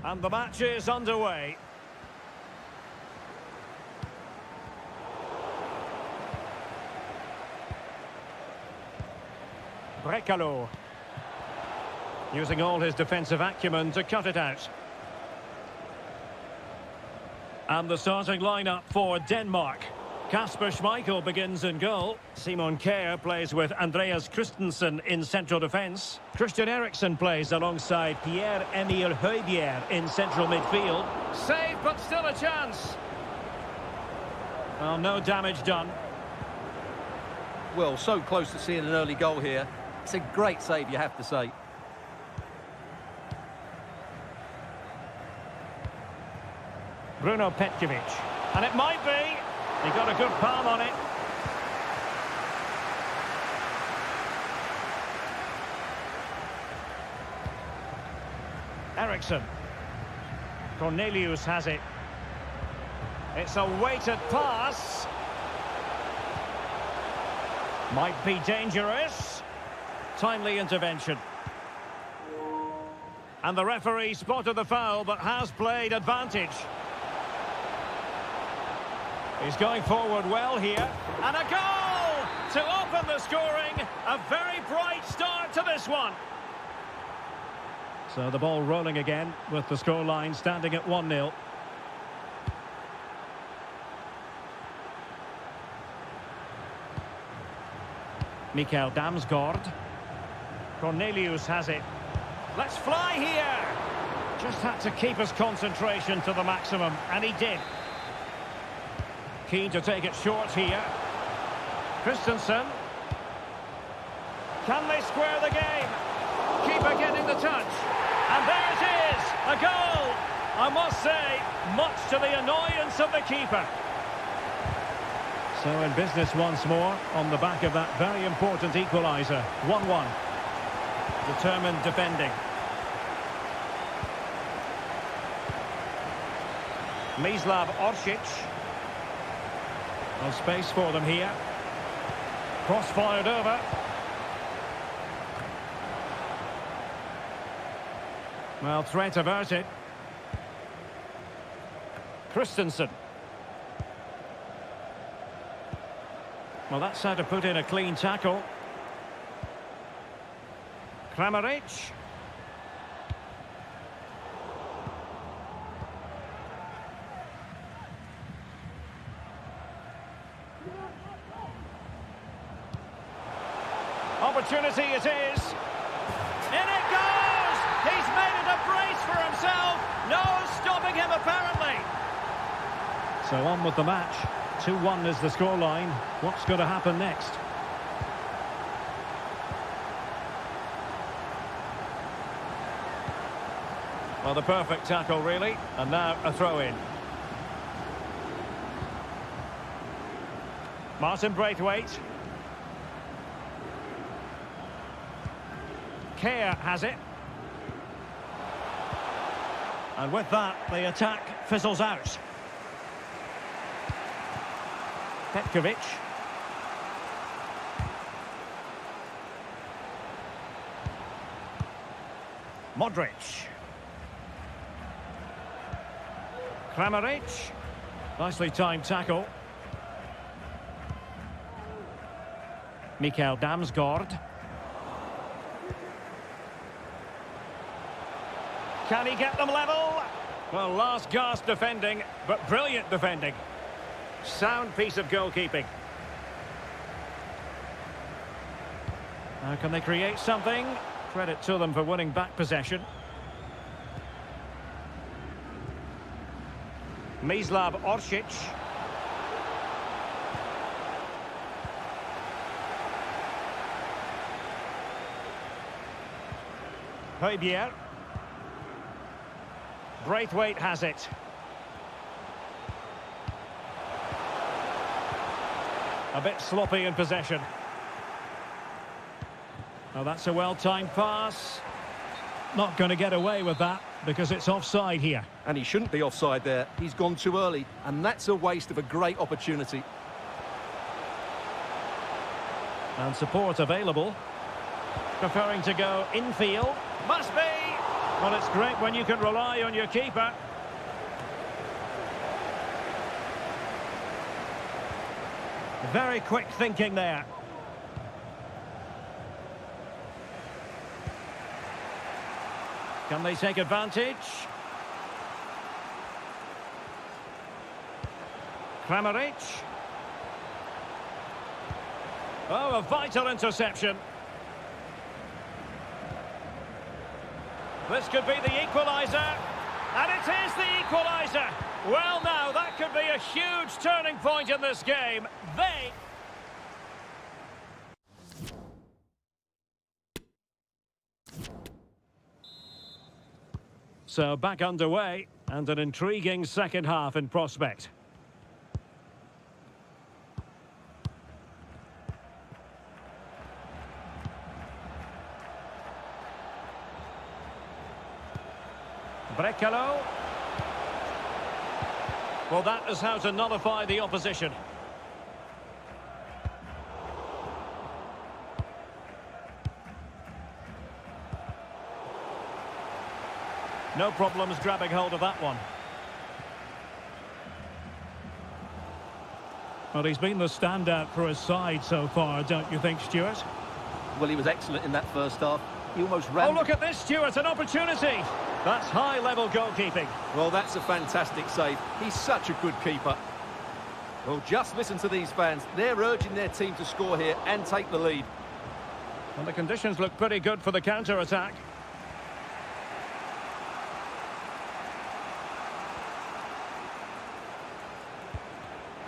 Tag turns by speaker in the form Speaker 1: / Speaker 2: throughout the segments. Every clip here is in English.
Speaker 1: And the match is underway. Brekalo. Using all his defensive acumen to cut it out. And the starting lineup for Denmark. Kasper Schmeichel begins in goal. Simon Kjær plays with Andreas Christensen in central defence. Christian Eriksen plays alongside Pierre-Emile Højbjerg in central midfield. Save, but still a chance. Well, no damage done.
Speaker 2: Well, so close to seeing an early goal here. It's a great save, you have to say.
Speaker 1: Bruno Petkovic. And it might be. He got a good palm on it. Eriksen. Cornelius has it. It's a weighted pass. Might be dangerous. Timely intervention. And the referee spotted the foul but has played advantage. He's going forward well here. And a goal to open the scoring. A very bright start to this one. So the ball rolling again with the scoreline standing at 1-0. Mikael Damsgaard. Cornelius has it. Let's fly here. Just had to keep his concentration to the maximum, and he did. Keen to take it short here. Christensen. Can they square the game? Keeper getting the touch. And there it is, a goal. I must say, much to the annoyance of the keeper. So in business once more, on the back of that very important equaliser. 1-1. Determined defending. Mislav Orsic. No space for them here. Cross fired over. Well, threat averted. Christensen. Well, that's how to put in a clean tackle. Kramaric. Opportunity it is. In it goes! He's made it a brace for himself. No stopping him, apparently. So on with the match. 2-1 is the scoreline. What's going to happen next? Well, the perfect tackle, really. And now a throw-in. Martin Braithwaite. Kjær has it. And with that, the attack fizzles out. Petkovic. Modric. Kramaric. Nicely timed tackle. Mikael Damsgaard. Can he get them level? Well, last gasp defending, but brilliant defending. Sound piece of goalkeeping. Now can they create something? Credit to them for winning back possession. Mislav Orsic. Højbjerg. Braithwaite has it. A bit sloppy in possession. Oh, that's a well-timed pass. Not going to get away with that because it's offside here.
Speaker 2: And he shouldn't be offside there. He's gone too early, and that's a waste of a great opportunity.
Speaker 1: And support available. Preferring to go infield. Must be. Well, it's great when you can rely on your keeper. Very quick thinking there. Can they take advantage? Kramaric. Oh, a vital interception. This could be the equaliser. And it is the equaliser. Well, now, that could be a huge turning point in this game. So back underway, and an intriguing second half in prospect. Brekalo. Well, that is how to nullify the opposition. No problems grabbing hold of that one. Well, he's been the standout for his side so far, don't you think, Stuart?
Speaker 2: Well, he was excellent in that first half. He almost ran...
Speaker 1: Oh, look at this, Stuart, an opportunity! That's high-level goalkeeping.
Speaker 2: Well, that's a fantastic save. He's such a good keeper. Well, just listen to these fans. They're urging their team to score here and take the lead.
Speaker 1: Well, the conditions look pretty good for the counter-attack.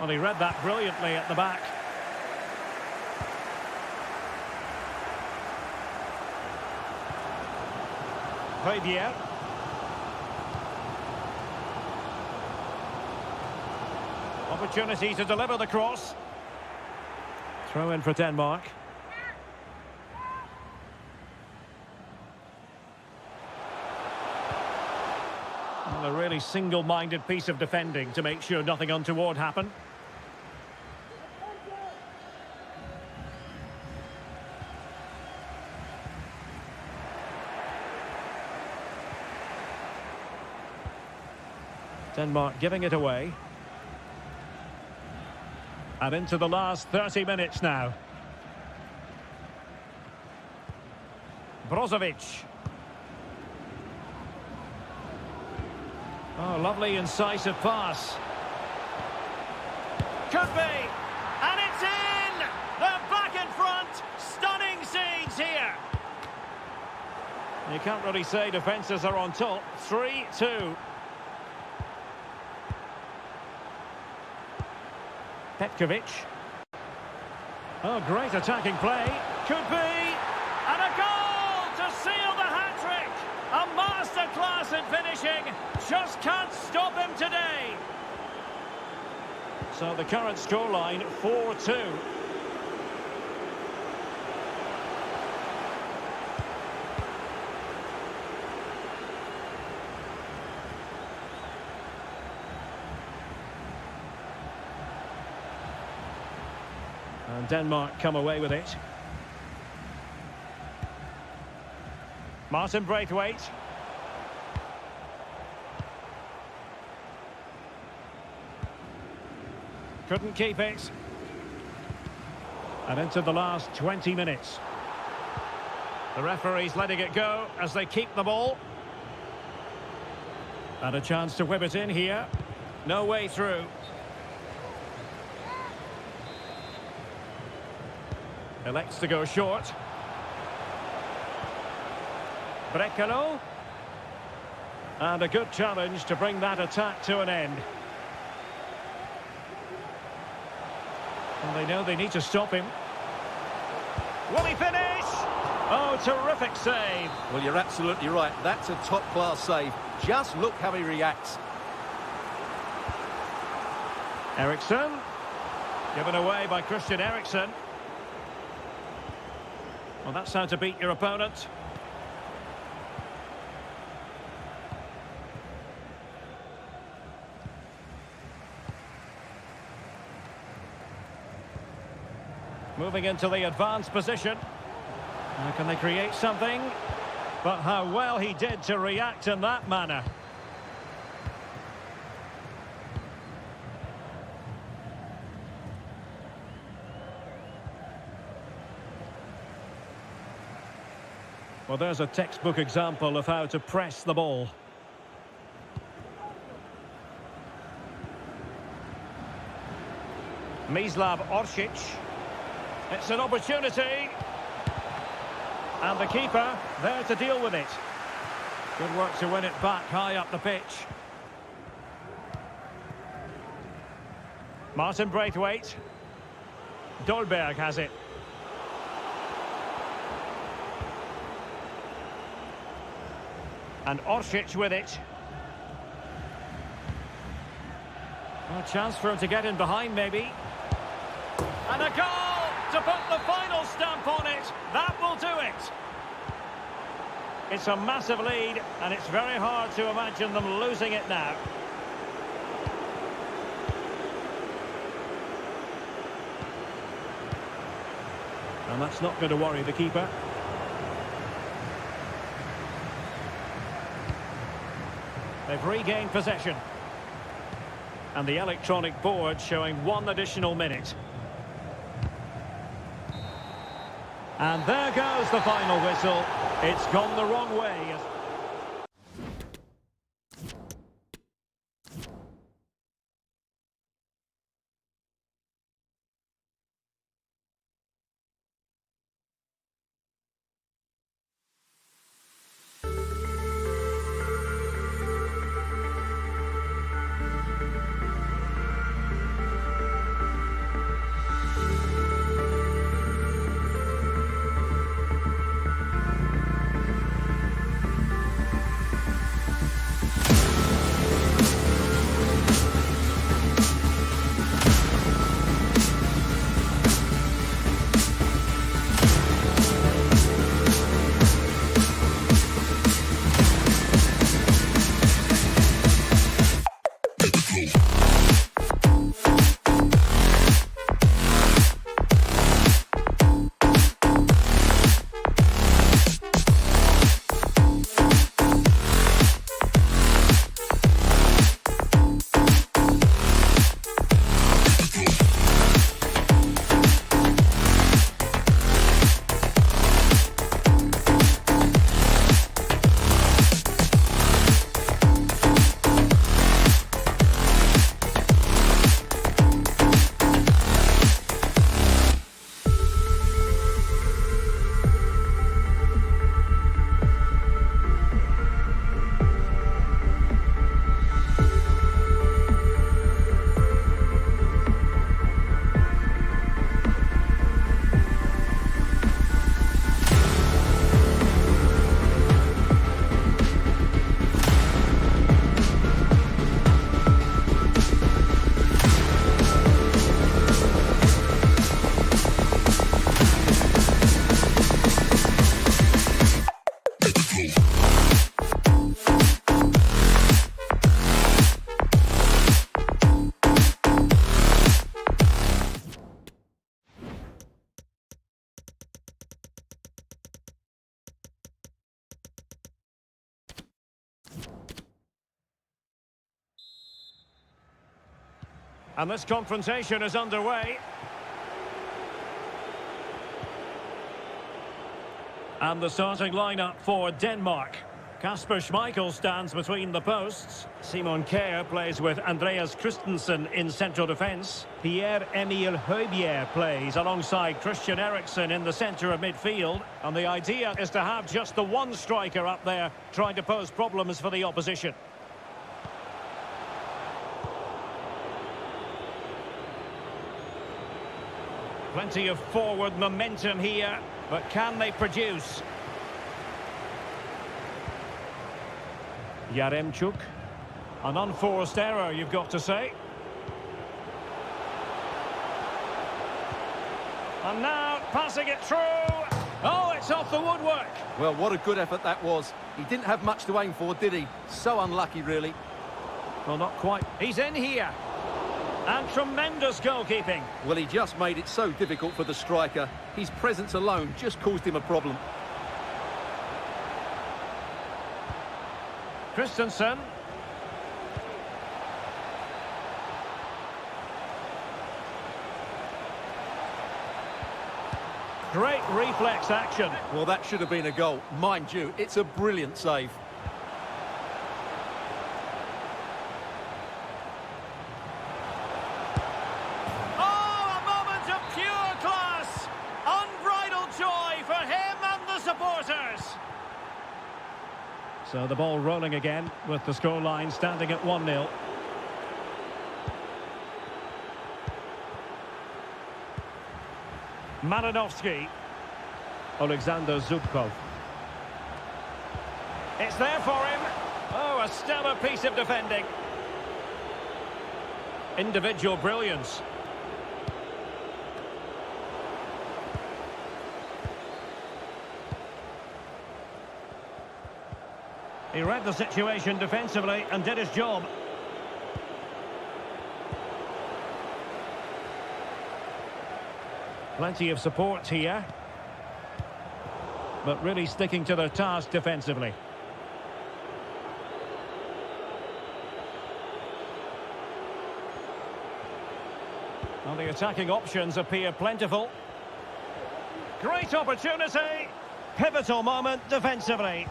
Speaker 1: Well, he read that brilliantly at the back. Javier. Opportunity to deliver the cross. Throw in for Denmark. Well, a really single-minded piece of defending to make sure nothing untoward happened. Denmark giving it away. And into the last 30 minutes now. Brozovic. Oh, lovely incisive pass. Could be. And it's in! They're back in front. Stunning scenes here. You can't really say defences are on top. 3-2. Petkovic. Oh, great attacking play. Could be. And a goal to seal the hat-trick. A masterclass in finishing. Just can't stop him today. So the current scoreline, 4-2. And Denmark come away with it. Martin Braithwaite. Couldn't keep it. And into the last 20 minutes. The referee's letting it go as they keep the ball. And a chance to whip it in here. No way through. Elects to go short. Brekalo. And a good challenge to bring that attack to an end. And they know they need to stop him. Will he finish? Oh, terrific save.
Speaker 2: Well, you're absolutely right. That's a top-class save. Just look how he reacts.
Speaker 1: Eriksson. Given away by Christian Eriksen. Well, that's how to beat your opponent. Moving into the advanced position. Now can they create something? But how well he did to react in that manner. Well, there's a textbook example of how to press the ball. Mislav Orsic. It's an opportunity. And the keeper there to deal with it. Good work to win it back high up the pitch. Martin Braithwaite. Dolberg has it. And Orsic with it. A chance for him to get in behind, maybe. And a goal to put the final stamp on it. That will do it. It's a massive lead, and it's very hard to imagine them losing it now. And that's not going to worry the keeper. They've regained possession. And the electronic board showing 1 additional minute. And there goes the final whistle. It's gone the wrong way. And this confrontation is underway. And the starting lineup for Denmark. Kasper Schmeichel stands between the posts. Simon Kjær plays with Andreas Christensen in central defence. Pierre-Emil Højbjerg plays alongside Christian Eriksen in the centre of midfield. And the idea is to have just the one striker up there trying to pose problems for the opposition. Plenty of forward momentum here, but can they produce? Yaremchuk. An unforced error, you've got to say. And now, passing it through. Oh, it's off the woodwork.
Speaker 2: Well, what a good effort that was. He didn't have much to aim for, did he? So unlucky, really.
Speaker 1: Well, not quite. He's in here. And tremendous goalkeeping.
Speaker 2: Well, he just made it so difficult for the striker. His presence alone just caused him a problem.
Speaker 1: Christensen. Great reflex action.
Speaker 2: Well, that should have been a goal. Mind you, it's a brilliant save.
Speaker 1: Oh, a moment of pure class. Unbridled joy for him and the supporters. So the ball rolling again with the scoreline standing at 1-0. Malinovsky. Alexander Zubkov. It's there for him. Oh, a stellar piece of defending. Individual brilliance. He read the situation defensively and did his job. Plenty of support here. But really sticking to their task defensively. Well, the attacking options appear plentiful. Great opportunity. Pivotal moment defensively.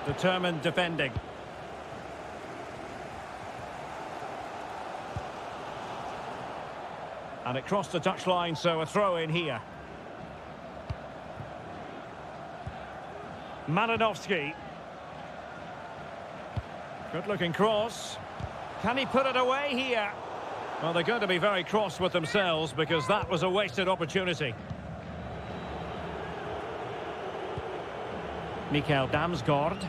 Speaker 1: Determined defending. And it crossed the touchline, so a throw in here. Malinovsky. Good looking cross. Can he put it away here? Well, they're going to be very cross with themselves because that was a wasted opportunity. Mikael Damsgaard.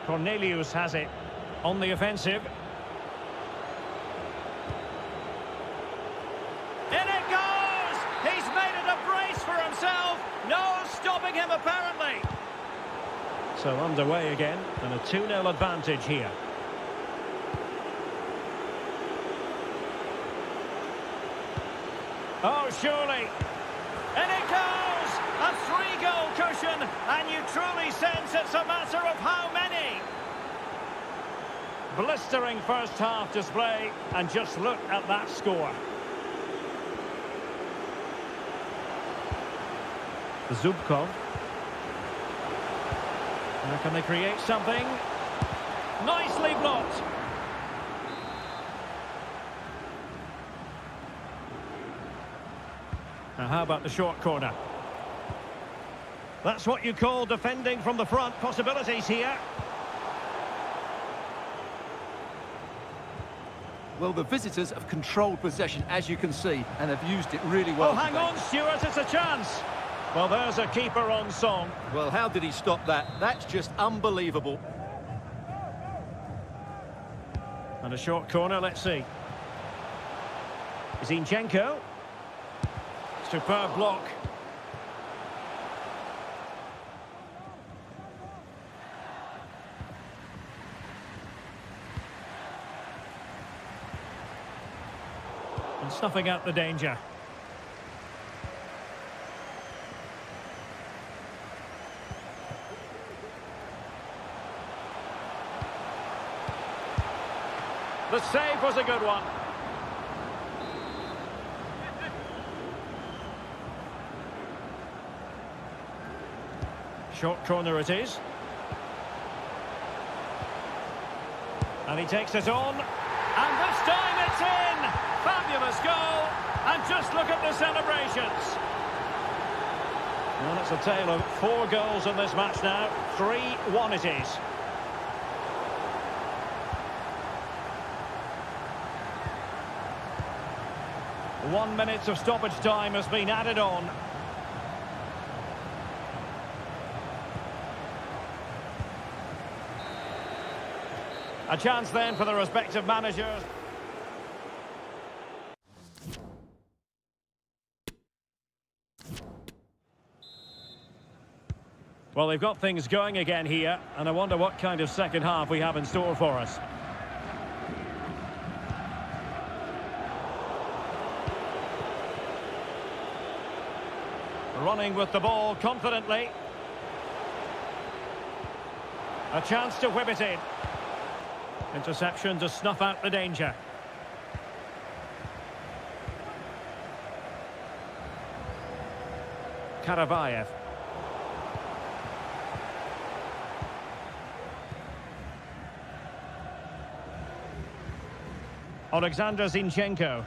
Speaker 1: Cornelius has it on the offensive. In it goes! He's made it a brace for himself. No stopping him apparently. So underway again and a 2-0 advantage here. Oh, surely. In it goes! A 3-goal cushion, and you truly sense it's a matter of how many. Blistering first half display, and just look at that score. Zubkov. Now can they create something? Nicely blocked. Now how about the short corner? That's what you call defending from the front. Possibilities here.
Speaker 2: Well, the visitors have controlled possession, as you can see, and have used it really well.
Speaker 1: Oh, hang
Speaker 2: today.
Speaker 1: on, Stuart, it's a chance. Well, there's a keeper on song.
Speaker 2: Well, how did he stop that? That's just unbelievable.
Speaker 1: And a short corner, let's see. Zinchenko. Superb block. And snuffing out the danger. The save was a good one. Short corner it is. And he takes it on. And this time it's in! Fabulous goal. And just look at the celebrations. Well, it's a tale of 4 goals in this match now. 3-1 it is. One minute of stoppage time has been added on. A chance then for the respective managers. Well, they've got things going again here, and I wonder what kind of second half we have in store for us. Running with the ball confidently. A chance to whip it in. Interception to snuff out the danger. Karavayev. Alexander Zinchenko.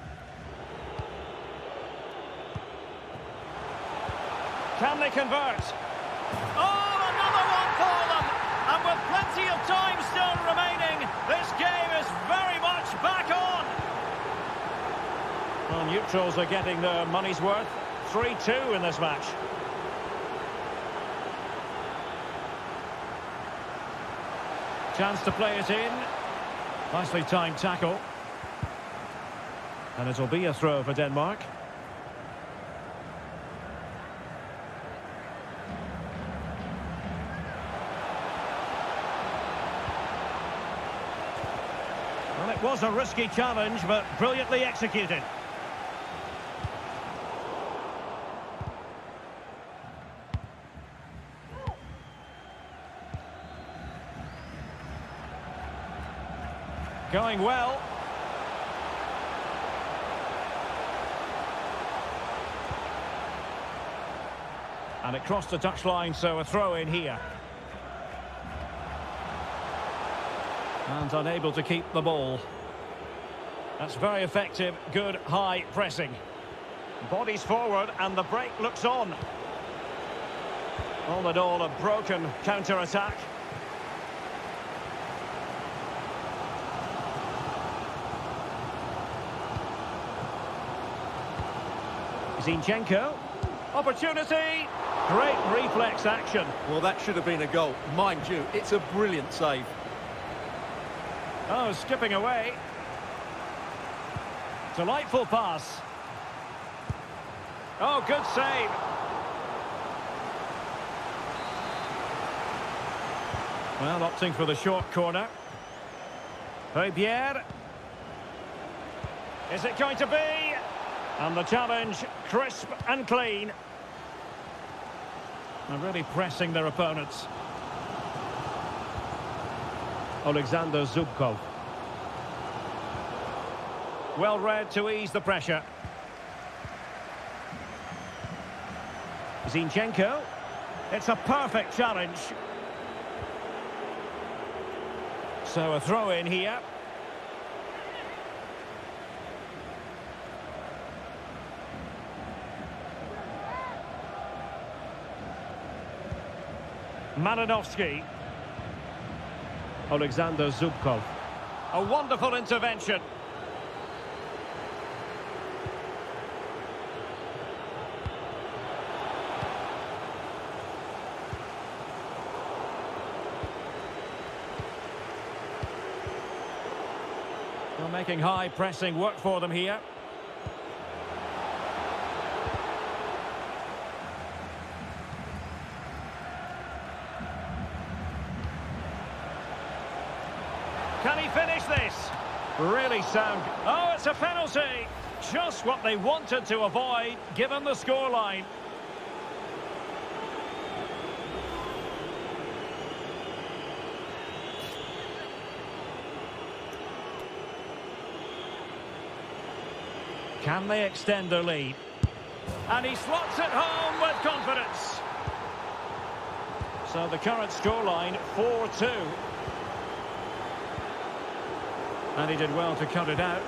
Speaker 1: Can they convert? Oh, another one for them! And with plenty of time still remaining, this game is very much back on! Well, neutrals are getting their money's worth. 3-2 in this match. Chance to play it in. Nicely timed tackle. And it'll be a throw for Denmark. Well, it was a risky challenge, but brilliantly executed. Going well. And it crossed the touchline, so a throw in here. And unable to keep the ball. That's very effective, good high pressing. Bodies forward and the break looks on. All in all, a broken counter-attack. Zinchenko. Opportunity. Great reflex action.
Speaker 2: Well, that should have been a goal. Mind you, it's a brilliant save.
Speaker 1: Oh, skipping away. Delightful pass. Oh, good save. Well, opting for the short corner. Pierre. Is it going to be? And the challenge, crisp and clean. They're really pressing their opponents. Alexander Zubkov. Well read to ease the pressure. Zinchenko. It's a perfect challenge. So a throw in here. Malinovsky. Alexander Zubkov. A wonderful intervention. They're making high pressing work for them here. Can he finish this? Really sound. Oh, it's a penalty. Just what they wanted to avoid, given the scoreline. Can they extend their lead? And he slots it home with confidence. So the current scoreline, 4-2. And he did well to cut it out.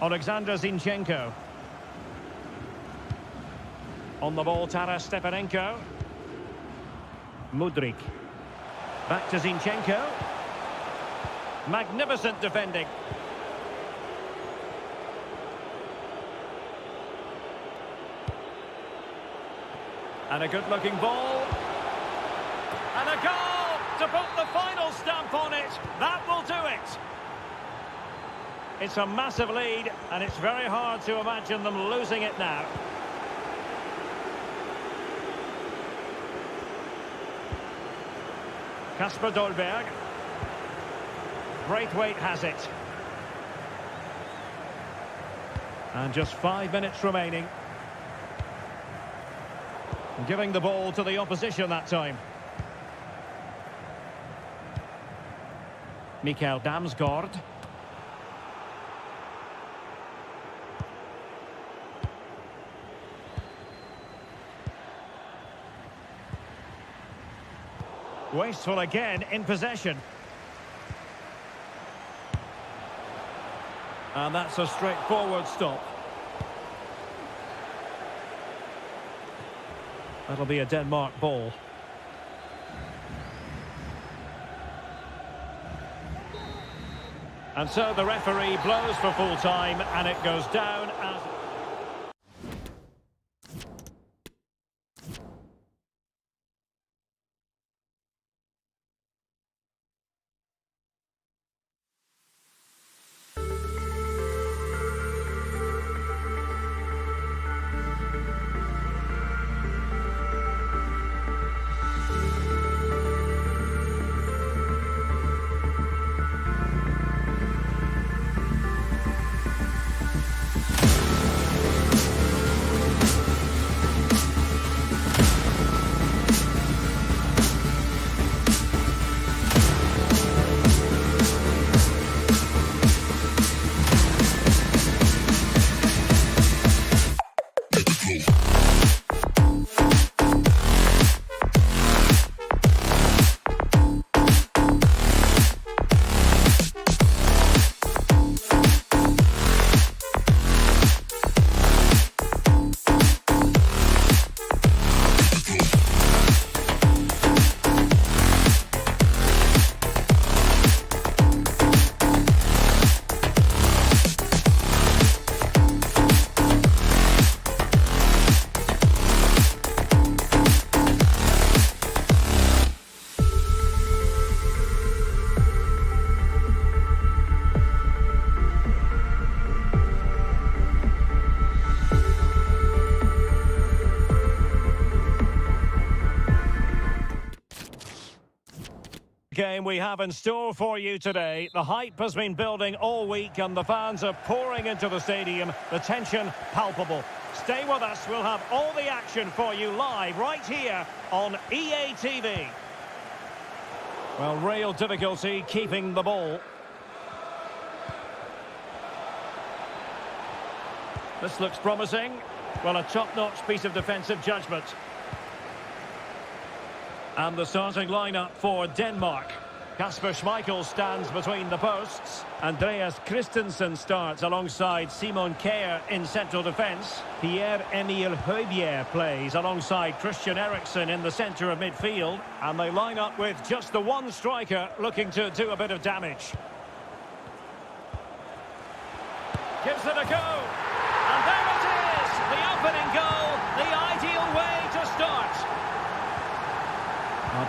Speaker 1: Alexander Zinchenko. On the ball, Taras Stepanenko. Mudryk. Back to Zinchenko. Magnificent defending. And a good-looking ball. And a goal to put the final stamp on it. That will do it. It's a massive lead, and it's very hard to imagine them losing it now. Kasper Dolberg. BiWhite has it. And just 5 minutes remaining. Giving the ball to the opposition that time. Mikael Damsgaard. Wasteful again in possession. And that's a straightforward stop. That'll be a Denmark ball. And so the referee blows for full time, and it goes down as... Game we have in store for you today. The hype has been building all week and the fans are pouring into the stadium. The tension palpable. Stay with us, we'll have all the action for you live right here on EA TV. Well, real difficulty keeping the ball. This looks promising. Well, a top-notch piece of defensive judgment. And the starting lineup for Denmark. Kasper Schmeichel stands between the posts. Andreas Christensen starts alongside Simon Kjær in central defence. Pierre-Emil Højbjerg plays alongside Christian Eriksen in the centre of midfield. And they line up with just the one striker looking to do a bit of damage. Gives it a go. And there it is! The opening goal, the ideal way to start.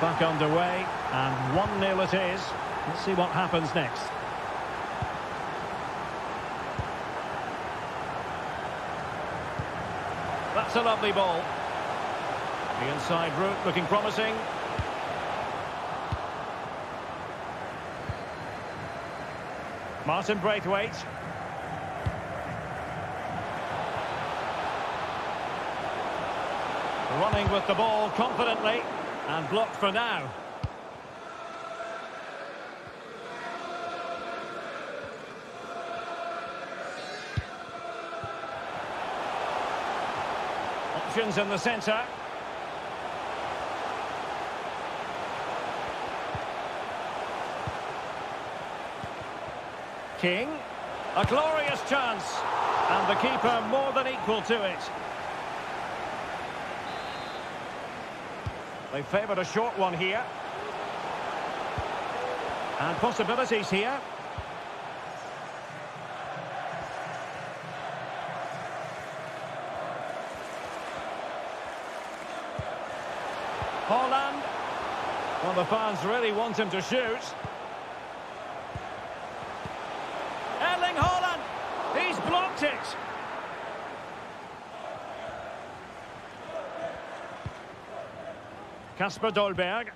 Speaker 1: Back underway, and 1-0 it is. Let's see what happens next. That's a lovely ball. The inside route looking promising. Martin BiWhite. Running with the ball confidently. And blocked for now. Options in the centre. King. A glorious chance. And the keeper more than equal to it. They favoured a short one here. And possibilities here. Haaland. Well, the fans really want him to shoot. Erling Haaland! it. Kasper Dolberg.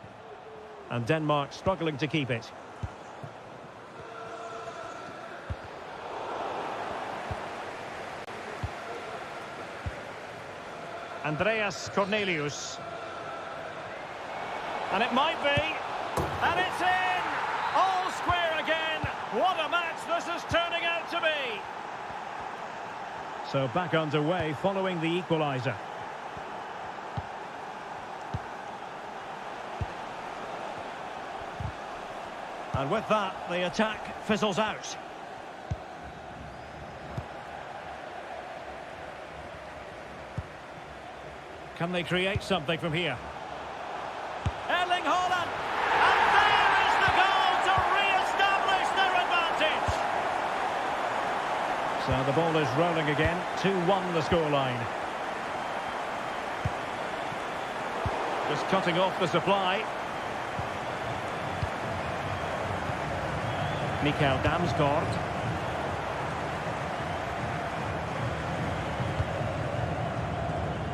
Speaker 1: And Denmark struggling to keep it. Andreas Cornelius. And it might be. And it's in! All square again. What a match this is turning out to be. So back underway following the equaliser. And with that, the attack fizzles out. Can they create something from here? Erling Haaland! And there is the goal to re-establish their advantage! So the ball is rolling again. 2-1 the scoreline. Just cutting off the supply. Mikael Damsgaard.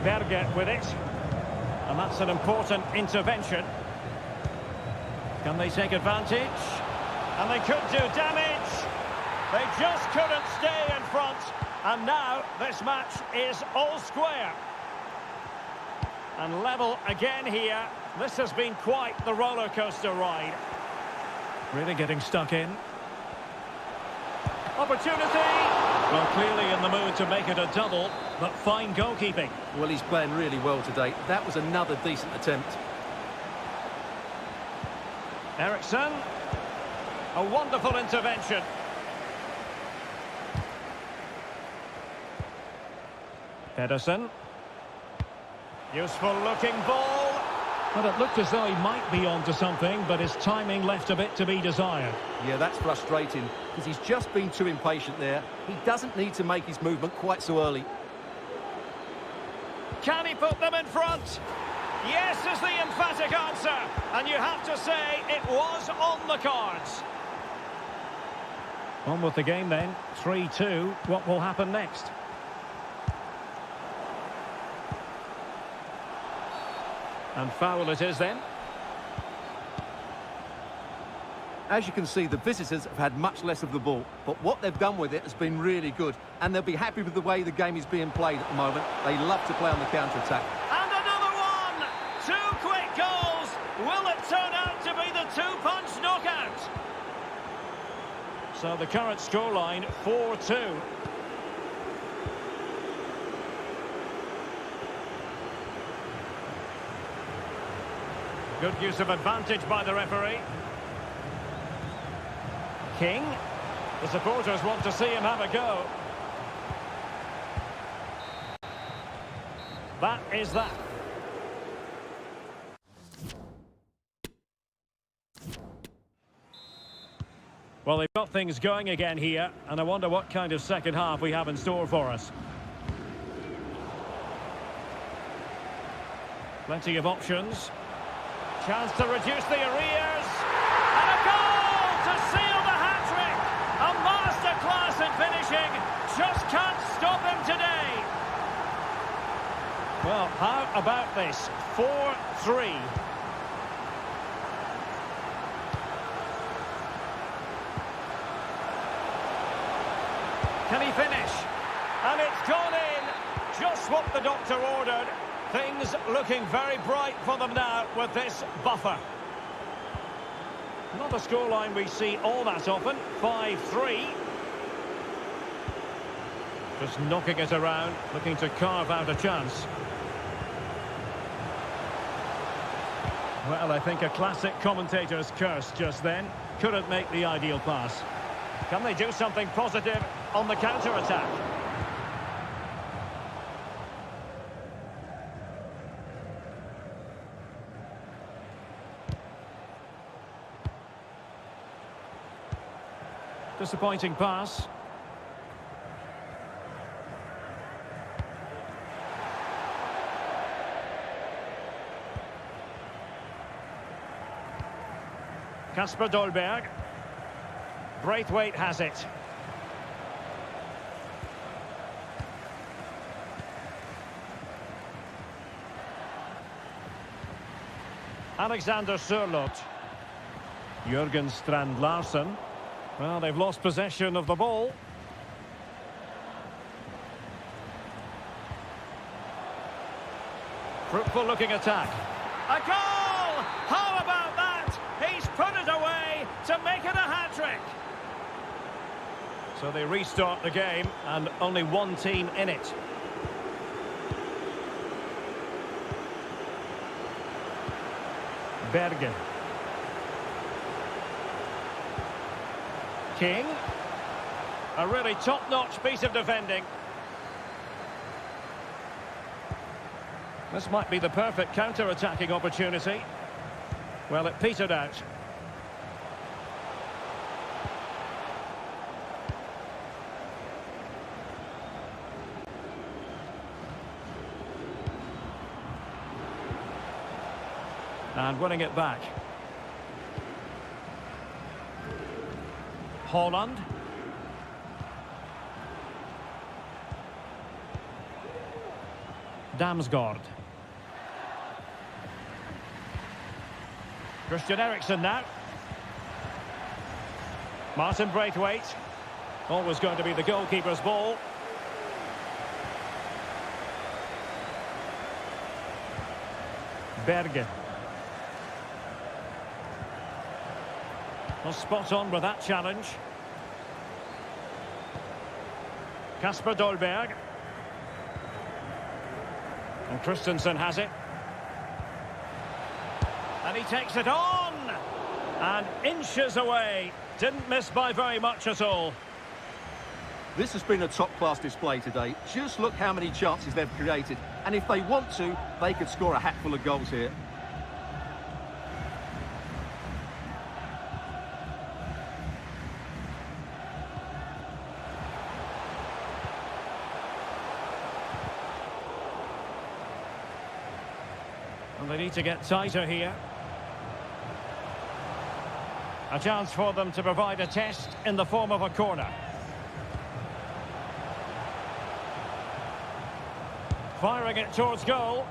Speaker 1: Berge with it. And that's an important intervention. Can they take advantage? And they could do damage. They just couldn't stay in front. And now this match is all square. And level again here. This has been quite the roller coaster ride. Really getting stuck in. Opportunity! Well, clearly in the mood to make it a double, but fine goalkeeping.
Speaker 2: Well, he's playing really well today. That was another decent attempt.
Speaker 1: Eriksson. A wonderful intervention. Pedersen. Useful looking ball. But it looked as though he might be onto something, but his timing left a bit to be desired.
Speaker 2: Yeah, that's frustrating, because he's just been too impatient there. He doesn't need to make his movement quite so early.
Speaker 1: Can he put them in front? Yes is the emphatic answer. And you have to say it was on the cards. On with the game then. 3-2. What will happen next? And foul it is then.
Speaker 2: As you can see, the visitors have had much less of the ball, but what they've done with it has been really good, and they'll be happy with the way the game is being played at the moment. They love to play on the counter-attack.
Speaker 1: And another one! 2 quick goals! Will it turn out to be the two-punch knockout? So the current scoreline, 4-2. Good use of advantage by the referee. King. The supporters want to see him have a go. That is that. Well, they've got things going again here, and I wonder what kind of second half we have in store for us. Plenty of options. Chance to reduce the arrears. And a goal to seal the hat-trick. A masterclass in finishing. Just can't stop him today. Well, how about this? 4-3. Can he finish? And it's gone in. Just what the doctor ordered. Things looking very bright for them now with this buffer. Not a scoreline we see all that often. 5-3. Just knocking it around, looking to carve out a chance. Well, I think a classic commentator's curse just then. Couldn't make the ideal pass. Can they do something positive on the counter-attack? Disappointing pass. Kasper Dolberg. Braithwaite has it. Alexander Sørloth. Jürgen Strand Larsen. Well, they've lost possession of the ball. Fruitful looking attack. A goal! How about that? He's put it away to make it a hat-trick. So they restart the game and only one team in it. Berge. King. A really top-notch piece of defending. This might be the perfect counter-attacking opportunity. Well, it petered out. And winning it back. Holland. Damsgaard. Christian Eriksen now. Martin Braithwaite. Always going to be the goalkeeper's ball. Berge. Well, spot on with that challenge. Kasper Dolberg. And Christensen has it. And he takes it on! And inches away. Didn't miss by very much at all.
Speaker 2: This has been a top-class display today. Just look how many chances they've created. And if they want to, they could score a hatful of goals here.
Speaker 1: And they need to get tighter here. A chance for them to provide a test in the form of a corner. Firing it towards goal.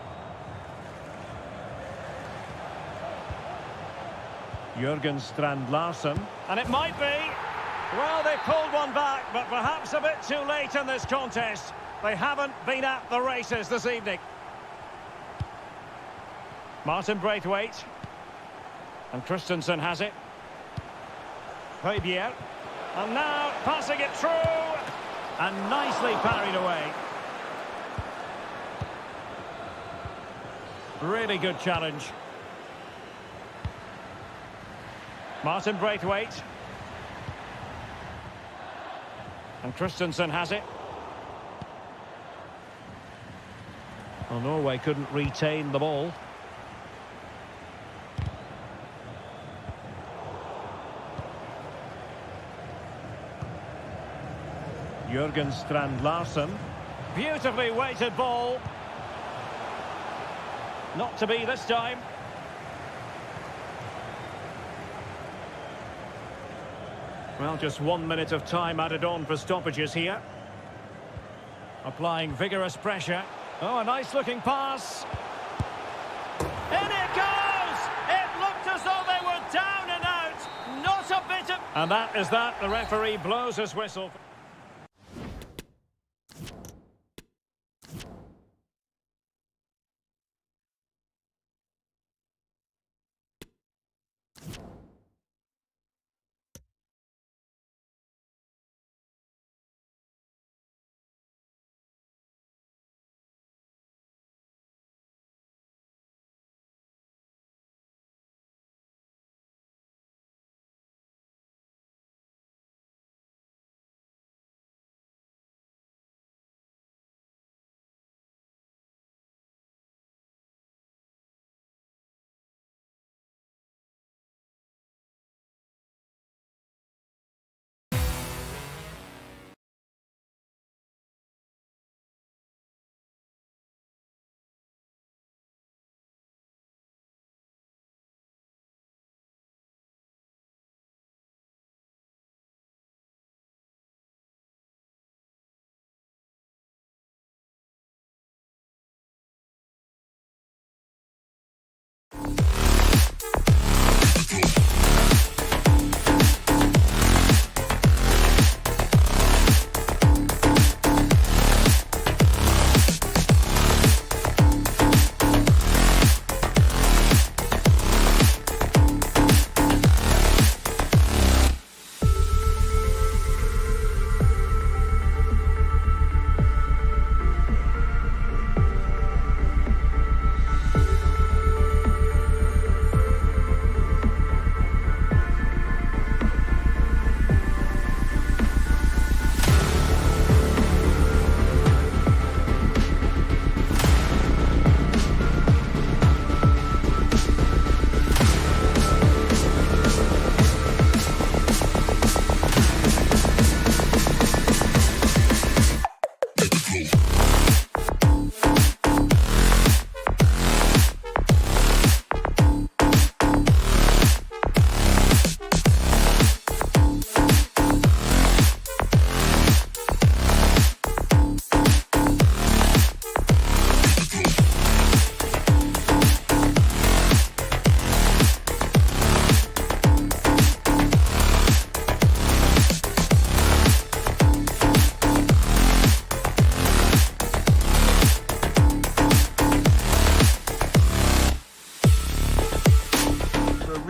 Speaker 1: Jürgen Strand Larsen. And it might be. Well, they pulled one back, but perhaps a bit too late in this contest. They haven't been at the races this evening. Martin Braithwaite. And Christensen has it. Højbjerg. And now passing it through. And nicely parried away. Really good challenge. Martin Braithwaite. And Christensen has it. Well, Norway couldn't retain the ball. Jürgen Strand Larsen. Beautifully weighted ball. Not to be this time. Well, just 1 minute of time added on for stoppages here. Applying vigorous pressure. Oh, a nice looking pass. In it goes! It looked as though they were down and out. Not a bit of... And that is that. The referee blows his whistle.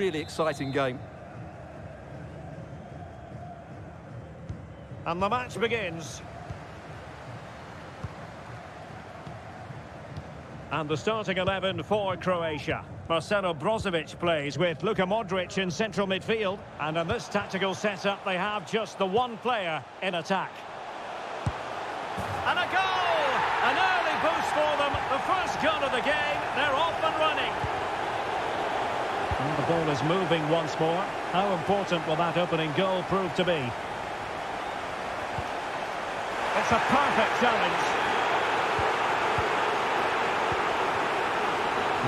Speaker 2: really exciting game.
Speaker 1: And the match begins. And the starting 11 for Croatia. Marcelo Brozovic plays with Luka Modric in central midfield. And in this tactical setup, they have just the one player in attack. And a goal! An early boost for them. The first goal of the game. They're off and running. And the ball is moving once more. How important will that opening goal prove to be? It's a perfect challenge.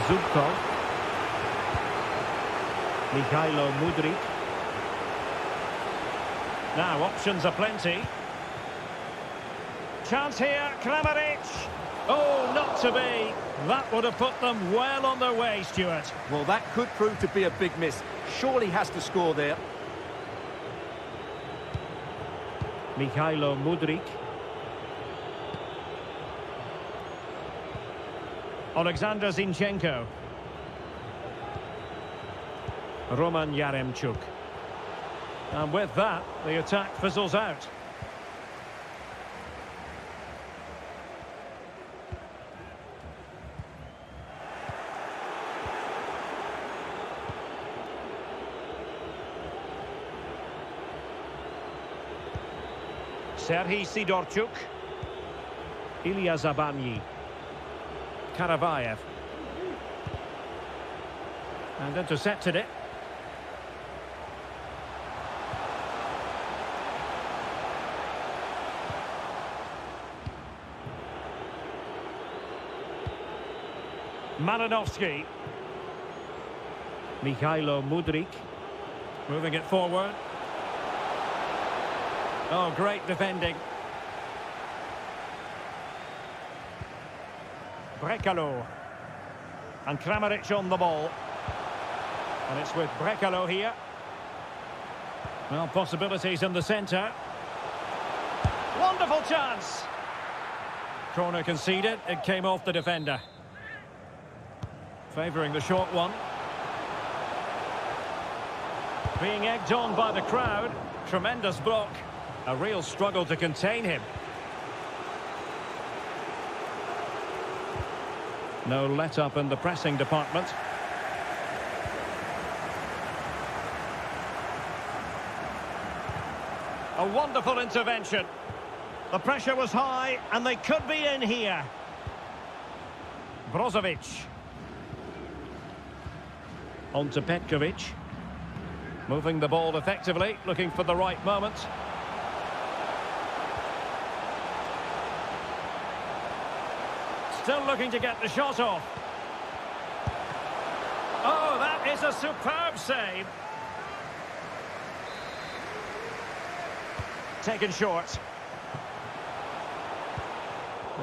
Speaker 1: Zubkov. Mikhailo Mudryk. Now options aplenty. Chance here, Kramaric. Oh, not to be. That would have put them well on their way, Stuart.
Speaker 2: Well, that could prove to be a big miss. Surely has to score there.
Speaker 1: Mikhailo Mudryk. Alexander Zinchenko. Roman Yaremchuk. And with that, the attack fizzles out. Serhii Sidorchuk. Ilya Zabanyi. Karavayev. And intercepted it. Malinovsky. Mikhailo Mudryk. Moving it forward. Oh, great defending. Brekalo. And Kramaric on the ball. And it's with Brekalo here. Well, possibilities in the centre. Wonderful chance. Corner conceded. It came off the defender. Favouring the short one. Being egged on by the crowd. Tremendous block. A real struggle to contain him. No let-up in the pressing department. A wonderful intervention. The pressure was high, and they could be in here. Brozovic. On to Petkovic. Moving the ball effectively, looking for the right moment. Still looking to get the shot off. Oh, that is a superb save. Taken short.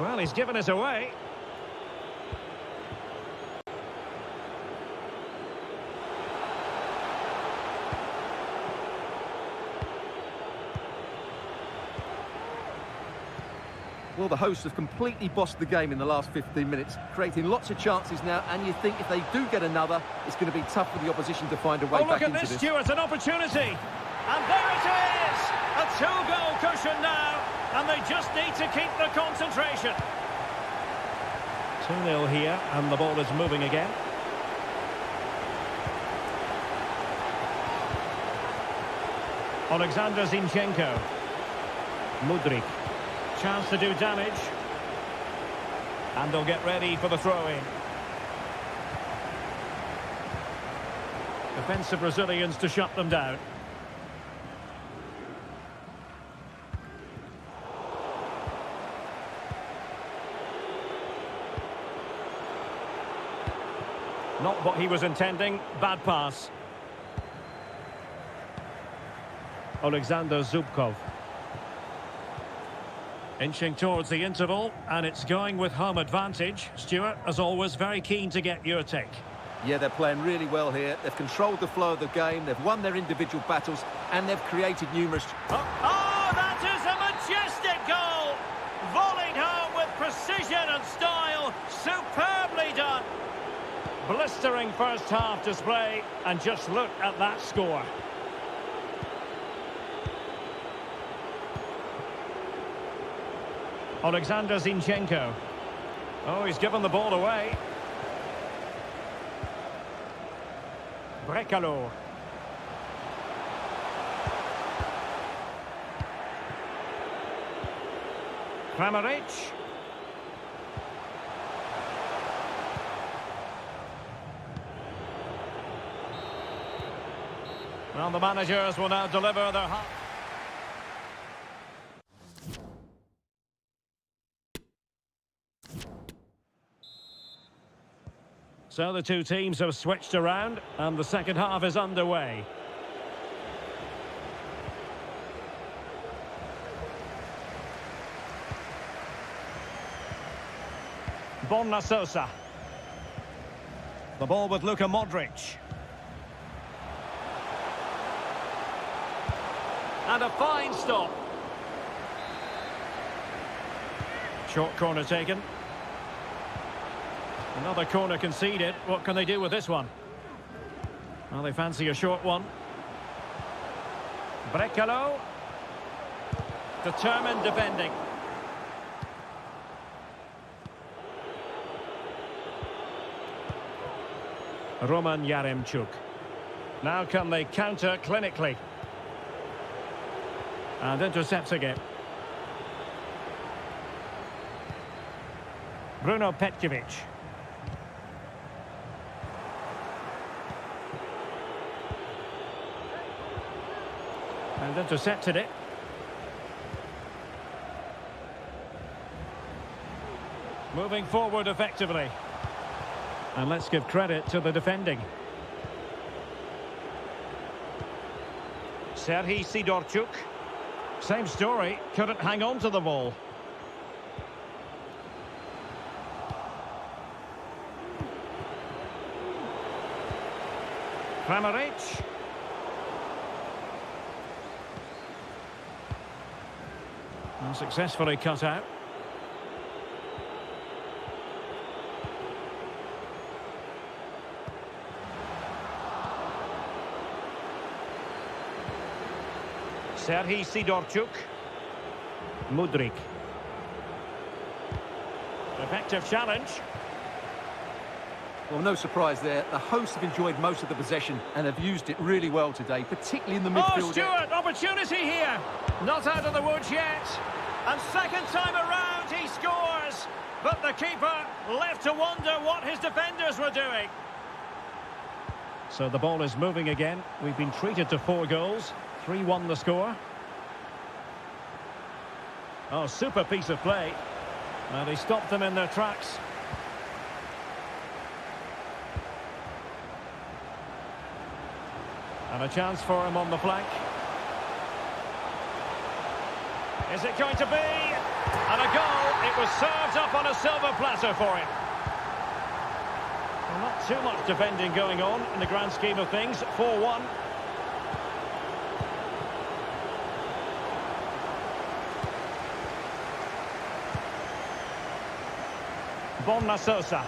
Speaker 1: Well, he's given us away.
Speaker 2: Well, the hosts have completely bossed the game in the last 15 minutes, creating lots of chances now, and you think if they do get another, it's going to be tough for the opposition to find a way back into this.
Speaker 1: Oh, look at this, Stuart, an opportunity. And there it is! A two-goal cushion now, and they just need to keep the concentration. 2-0 here, and the ball is moving again. Alexander Zinchenko. Mudryk. Chance to do damage. And they'll get ready for the throw-in. Defensive Brazilians to shut them down. Not what he was intending. Bad pass. Alexander Zubkov. Inching towards the interval, and it's going with home advantage. Stuart, as always, very keen to get your take.
Speaker 2: Yeah, they're playing really well here. They've controlled the flow of the game, they've won their individual battles, and they've created numerous...
Speaker 1: Oh, that is a majestic goal! Volleyed home with precision and style. Superbly done. blistering first half display, and just look at that score. Alexander Zinchenko. Oh, he's given the ball away. Brekalo. Kramaric. Well, the managers will now deliver their... So the two teams have switched around, and the second half is underway. Bonna Sosa. The ball with Luka Modric. And a fine stop. Short corner taken. Another corner conceded. What can they do with this one? Well, they fancy a short one. Brekalo. Determined defending. Roman Yaremchuk. Now can they counter clinically? And intercepts again. Bruno Petkovic. And intercepted it. Moving forward effectively. And let's give credit to the defending. Serhii Sidorchuk. Same story, couldn't hang on to the ball. Kramaric. And successfully cut out. Serhii Sidorchuk. Mudryk. Effective challenge.
Speaker 2: Well, no surprise there. The hosts have enjoyed most of the possession and have used it really well today, particularly in the midfield.
Speaker 1: Oh, Stewart, opportunity here. Not out of the woods yet. And second time around, he scores. But the keeper left to wonder what his defenders were doing. So the ball is moving again. We've been treated to 4 goals. 3-1 the score. Oh, super piece of play. And he stopped them in their tracks. And a chance for him on the flank. Is it going to be? And a goal. It was served up on a silver platter for him. Well, not too much defending going on in the grand scheme of things. 4-1. Bonna Sosa.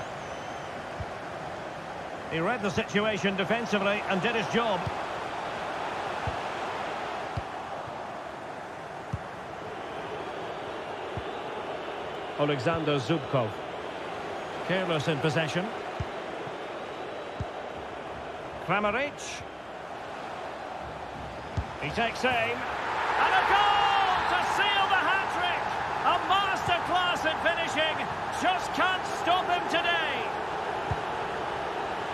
Speaker 1: He read the situation defensively and did his job. Alexander Zubkov. Careless in possession. Kramaric. He takes aim. And a goal to seal the hat-trick! A masterclass in finishing. Just can't stop him today.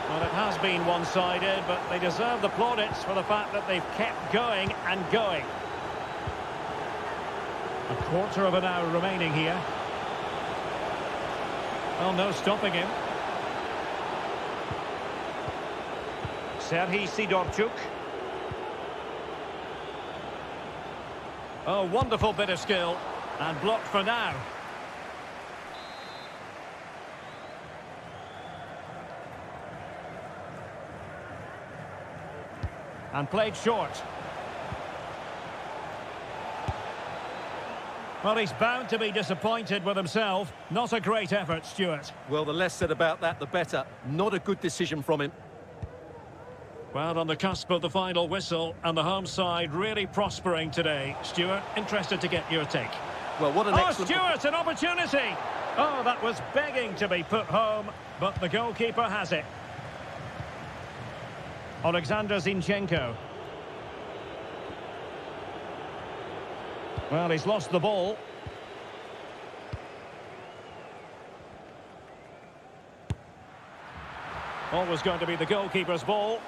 Speaker 1: Well, it has been one-sided, but they deserve the plaudits for the fact that they've kept going and going. A quarter of an hour remaining here. Well, no stopping him. Serhii Sidorchuk. Oh, wonderful bit of skill. And blocked for now. And played short. Well, he's bound to be disappointed with himself. Not a great effort, Stuart.
Speaker 2: Well, the less said about that, the better. Not a good decision from him.
Speaker 1: Well, on the cusp of the final whistle, and the home side really prospering today. Stuart, interested to get your take.
Speaker 2: Well, what an excellent...
Speaker 1: Stuart, an opportunity! Oh, that was begging to be put home, but the goalkeeper has it. Alexander Zinchenko. Well, he's lost the ball. Always going to be the goalkeeper's ball.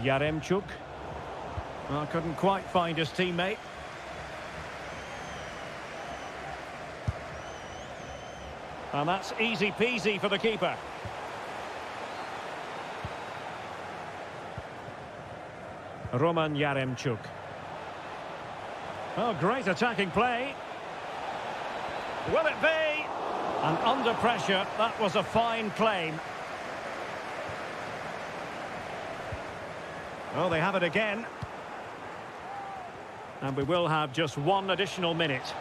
Speaker 1: Yaremchuk. Well, couldn't quite find his teammate. And that's easy peasy for the keeper. Roman Yaremchuk. Oh, great attacking play. Will it be? And under pressure, that was a fine claim. Oh, they have it again. And we will have just one additional minute.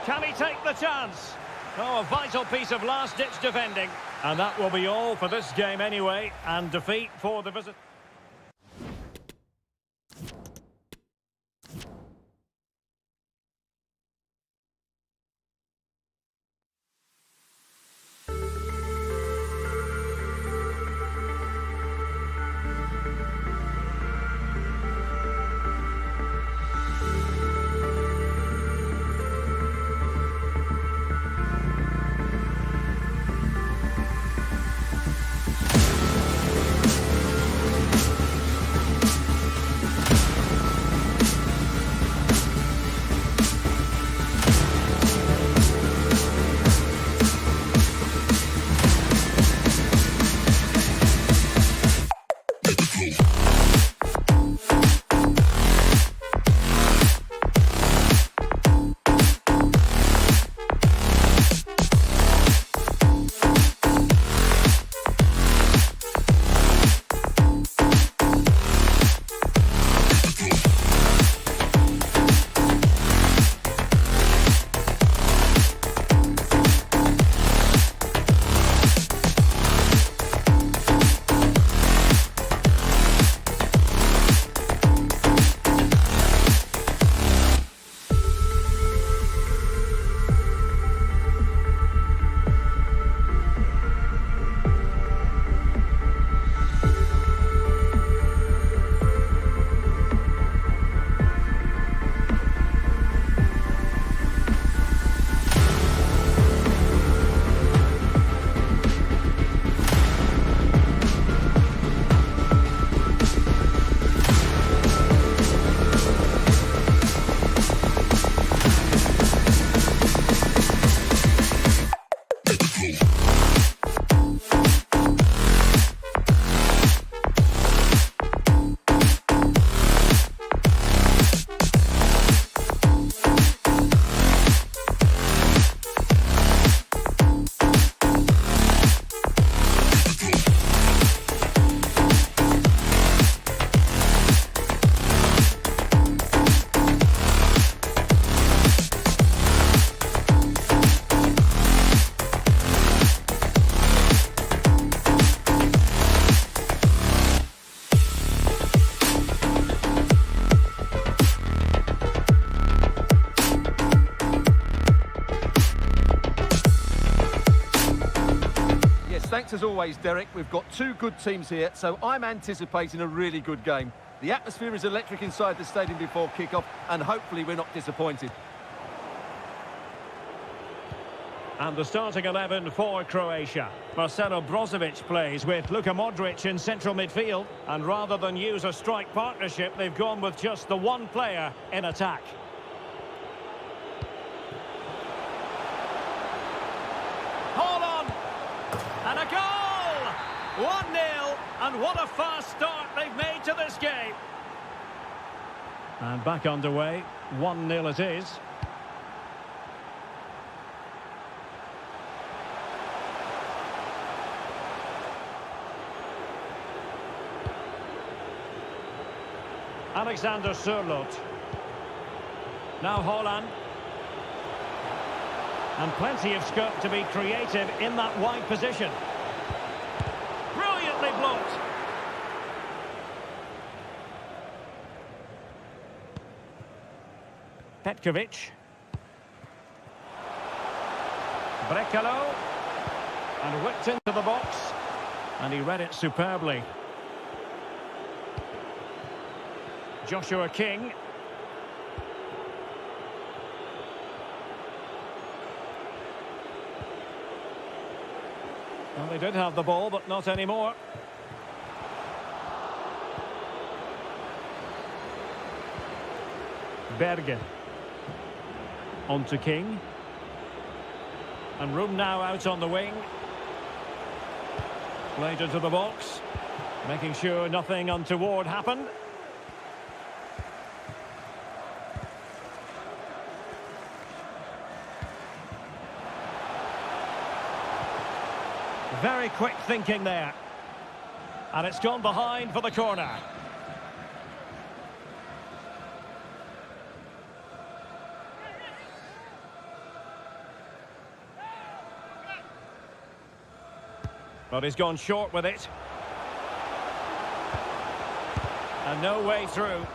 Speaker 1: Can he take the chance? Oh, a vital piece of last-ditch defending. And that will be all for this game anyway. And defeat for the visit.
Speaker 2: Thanks as always, Derek. We've got two good teams here, so I'm anticipating a really good game. The atmosphere is electric inside the stadium before kick-off, and hopefully we're not disappointed.
Speaker 1: And the starting 11 for Croatia. Marcelo Brozovic plays with Luka Modric in central midfield. And rather than use a strike partnership, they've gone with just the one player in attack. And a goal! 1-0, and what a fast start they've made to this game. And back underway, 1-0 it is. Alexander Sørloth. Now Holland. And plenty of scope to be creative in that wide position. Brilliantly blocked. Petkovic. Brekalo. And whipped into the box. And he read it superbly. Joshua King. Well, they did have the ball, but not anymore. Berge. On to King. And room now out on the wing. Played into the box. Making sure nothing untoward happened. Very quick thinking there. And it's gone behind for the corner. But he's gone short with it. And no way through.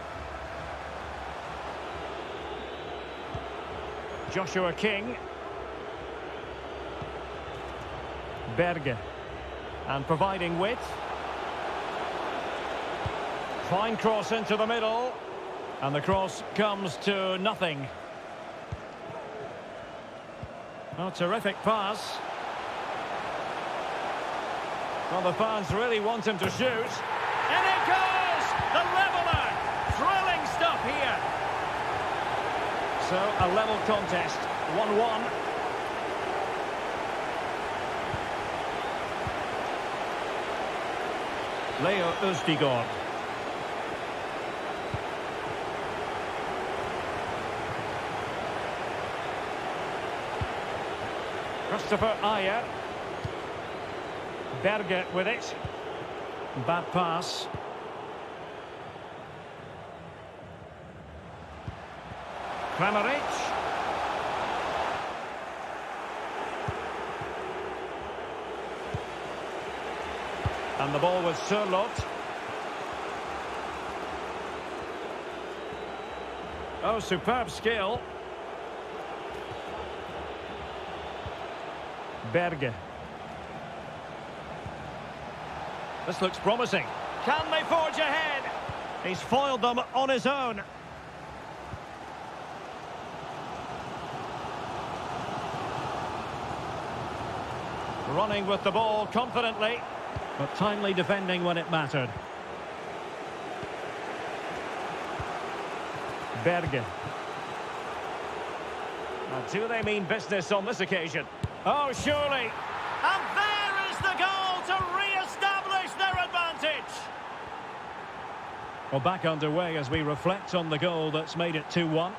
Speaker 1: Joshua King. Berge. And providing width. Fine cross into the middle. And the cross comes to nothing. Oh, terrific pass. Well, the fans really want him to shoot. And it goes! The leveller! Thrilling stuff here. So, a level contest. 1-1. Leo Østigård. Christopher Ayer. Berge with it. Bad pass. Kramaric. And the ball with Sørloth. Oh, superb skill. Berge. This looks promising. Can they forge ahead? He's foiled them on his own. Running with the ball confidently, but timely defending when it mattered. Berge. Now, do they mean business on this occasion? Oh, surely. And there is the goal to re-establish their advantage. Well, back underway as we reflect on the goal that's made it 2-1.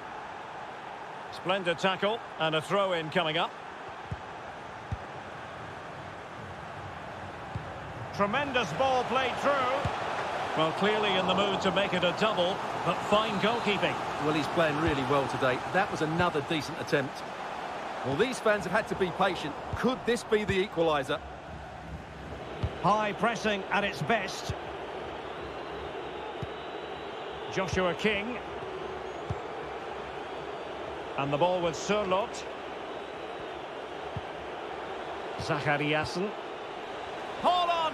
Speaker 1: Splendid tackle and a throw-in coming up. Tremendous ball played through. Well, clearly in the mood to make it a double, but fine goalkeeping.
Speaker 2: Well, he's playing really well today. That was another decent attempt. Well, these fans have had to be patient. Could this be the equaliser?
Speaker 1: High pressing at its best. Joshua King. And the ball with Sørloth. Zachariasen. Hold on!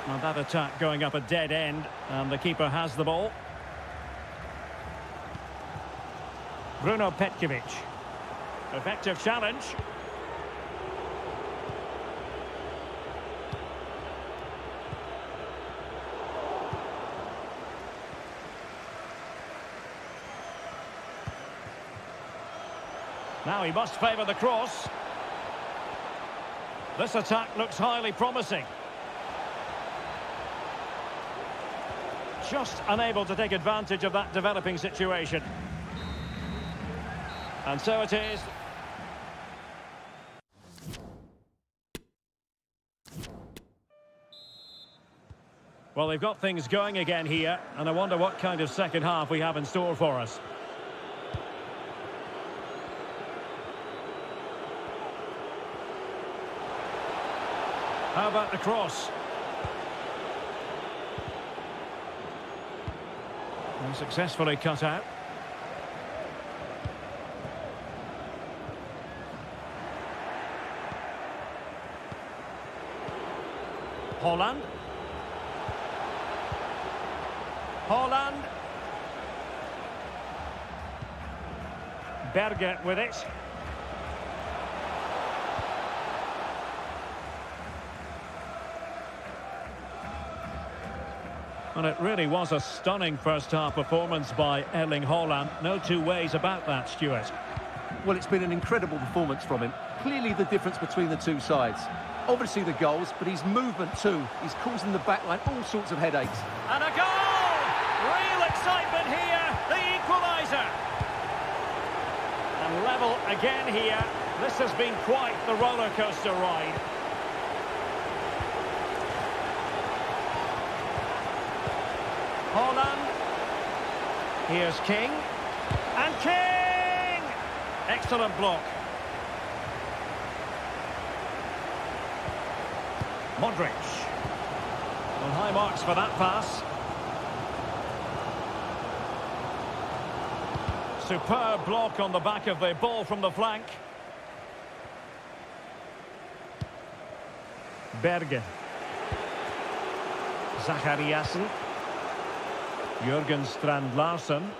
Speaker 1: Well, that attack going up a dead end, and the keeper has the ball. Bruno Petkovic. Effective challenge. Now he must favour the cross. This attack looks highly promising. Just unable to take advantage of that developing situation. And so it is. Well, they've got things going again here, and I wonder what kind of second half we have in store for us. How about the cross? And successfully cut out. Holland. Holland. Berger with it. And it really was a stunning first-half performance by Erling Haaland. No two ways about that, Stuart.
Speaker 2: Well, it's been an incredible performance from him. Clearly the difference between the two sides. Obviously the goals, but his movement too. He's causing the backline all sorts of headaches.
Speaker 1: And a goal! Real excitement here, the equaliser. And level again here. This has been quite the roller coaster ride. Holland. Here's King. And King! Excellent block. Modric. On high marks for that pass. Superb block on the back of the ball from the flank. Berger. Zachariasen. Jürgen Strand Larsen.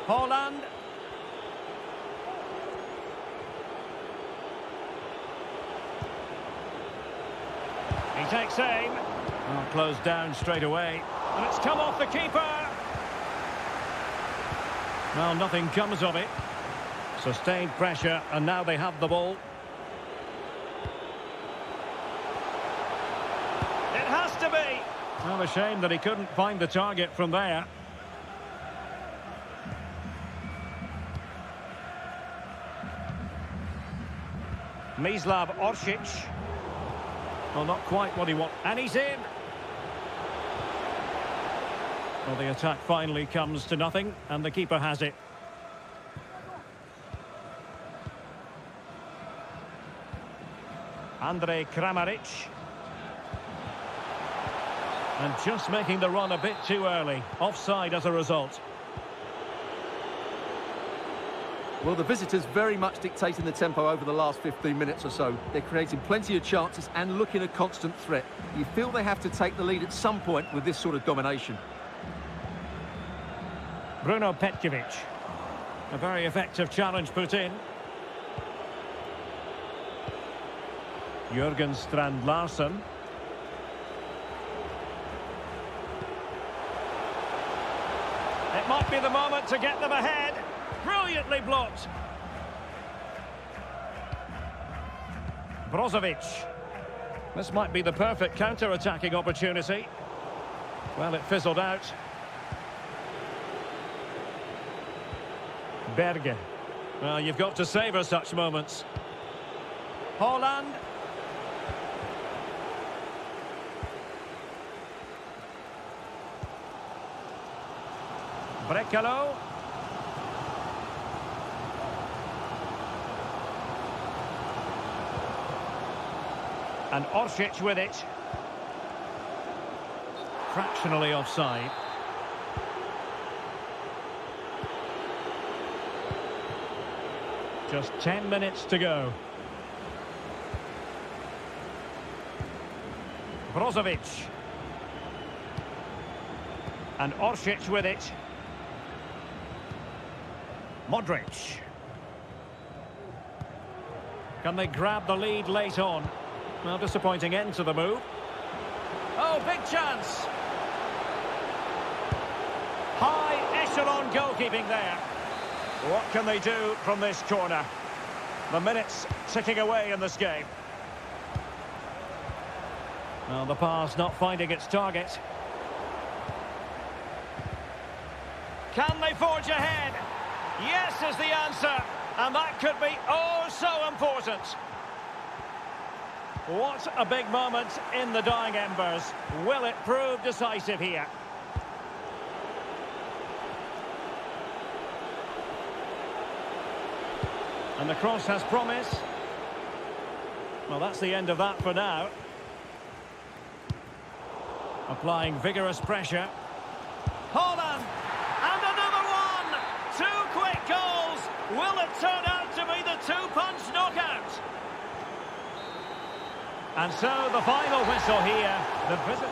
Speaker 1: Holland. He takes aim. Well, closed down straight away. And it's come off the keeper. Well, nothing comes of it. Sustained pressure, and now they have the ball. It has to be. Well, a shame that he couldn't find the target from there. Mislav Orsic. Well, not quite what he wants. And he's in. Well, the attack finally comes to nothing, and the keeper has it. Andrej Kramaric. And just making the run a bit too early. Offside as a result.
Speaker 2: Well, the visitors very much dictating the tempo over the last 15 minutes or so. They're creating plenty of chances and looking a constant threat. You feel they have to take the lead at some point with this sort of domination.
Speaker 1: Bruno Petkovic. A very effective challenge put in. Jürgen Strand Larsen. It might be the moment to get them ahead. Brilliantly blocked. Brozovic. This might be the perfect counter-attacking opportunity. Well, it fizzled out. Berger. Well, you've got to savour such moments. Holland. Brekalo. And Orsic with it. Fractionally offside. Just 10 minutes to go. Brozovic. And Orsic with it. Modric. Can they grab the lead late on? Well, disappointing end to the move. Oh, big chance. High echelon goalkeeping there. What can they do from this corner? The minutes ticking away in this game. Well, the pass not finding its target. Can they forge ahead? Yes is the answer. And that could be oh so important. What a big moment in the dying embers. Will it prove decisive here? And the cross has promise. Well, that's the end of that for now. Applying vigorous pressure. Haaland! And another one! Two quick goals! Will it turn out to be the two-punch knockout? And so the final whistle here. The visit.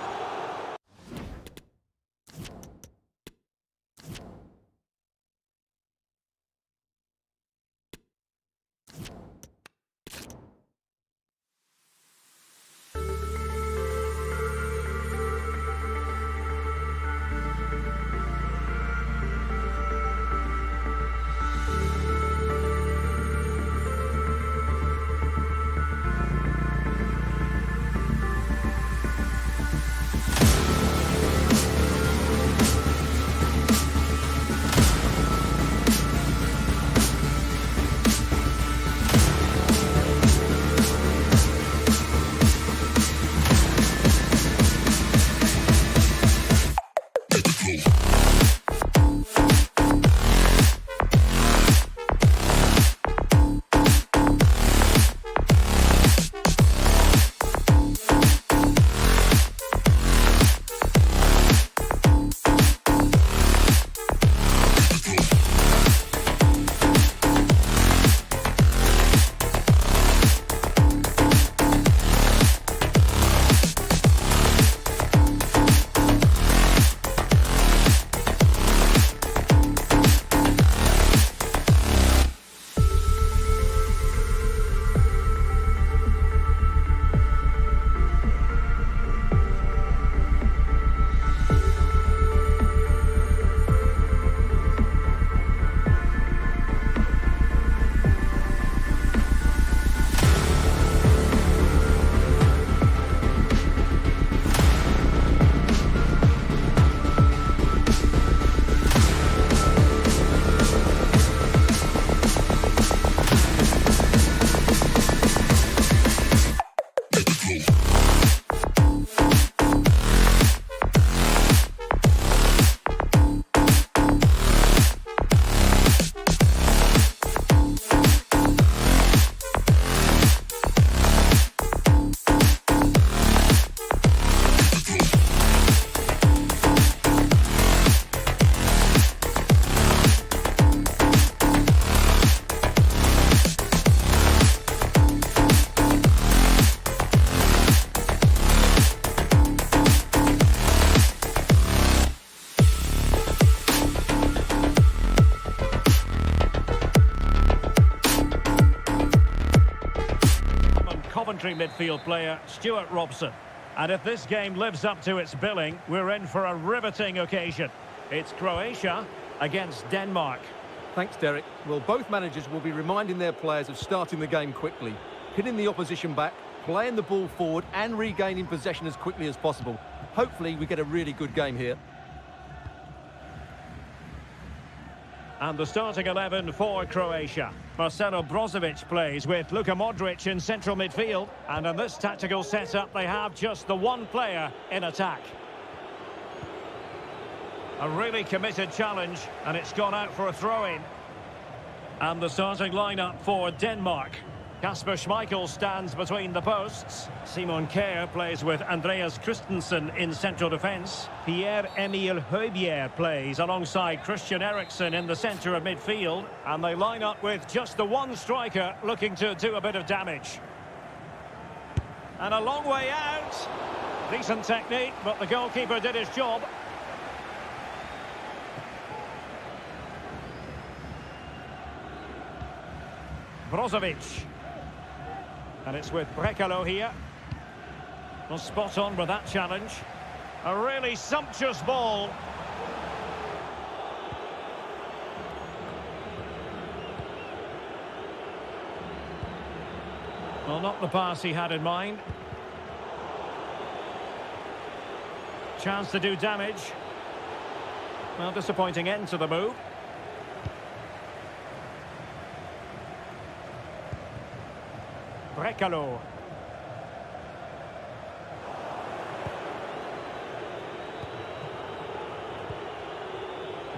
Speaker 1: Coventry midfield player Stuart Robson. And if this game lives up to its billing, we're in for a riveting occasion. It's Croatia against Denmark.
Speaker 2: Thanks, Derek. Well, both managers will be reminding their players of starting the game quickly, hitting the opposition back, playing the ball forward and regaining possession as quickly as possible. Hopefully we get a really good game here.
Speaker 1: And the starting 11 for Croatia. Marcelo Brozovic plays with Luka Modric in central midfield. And in this tactical setup, they have just the one player in attack. A really committed challenge, and it's gone out for a throw-in. And the starting lineup for Denmark. Kasper Schmeichel stands between the posts. Simon Kjær plays with Andreas Christensen in central defence. Pierre-Emile Højbjerg plays alongside Christian Eriksen in the centre of midfield. And they line up with just the one striker looking to do a bit of damage. And a long way out. Decent technique, but the goalkeeper did his job. Brozovic. And it's with Brekalo here. Well, spot on with that challenge. A really sumptuous ball. Well, not the pass he had in mind. Chance to do damage. Well, disappointing end to the move. Brekalo.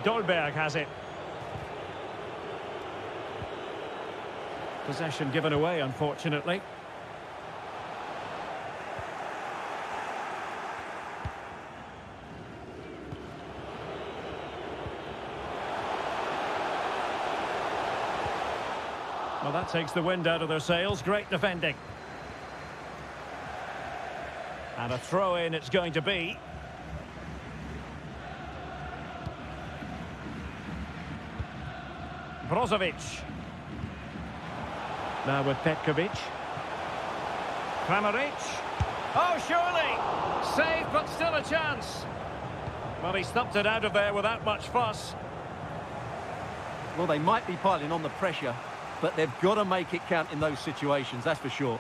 Speaker 1: Dolberg has it. Possession given away, unfortunately. Well, that takes the wind out of their sails. Great defending. And a throw-in it's going to be. Brozovic. Now with Petkovic. Kramaric. Oh, surely! Save, but still a chance. Well, he stumped it out of there without much fuss.
Speaker 2: Well, they might be piling on the pressure, but they've got to make it count in those situations, that's for sure.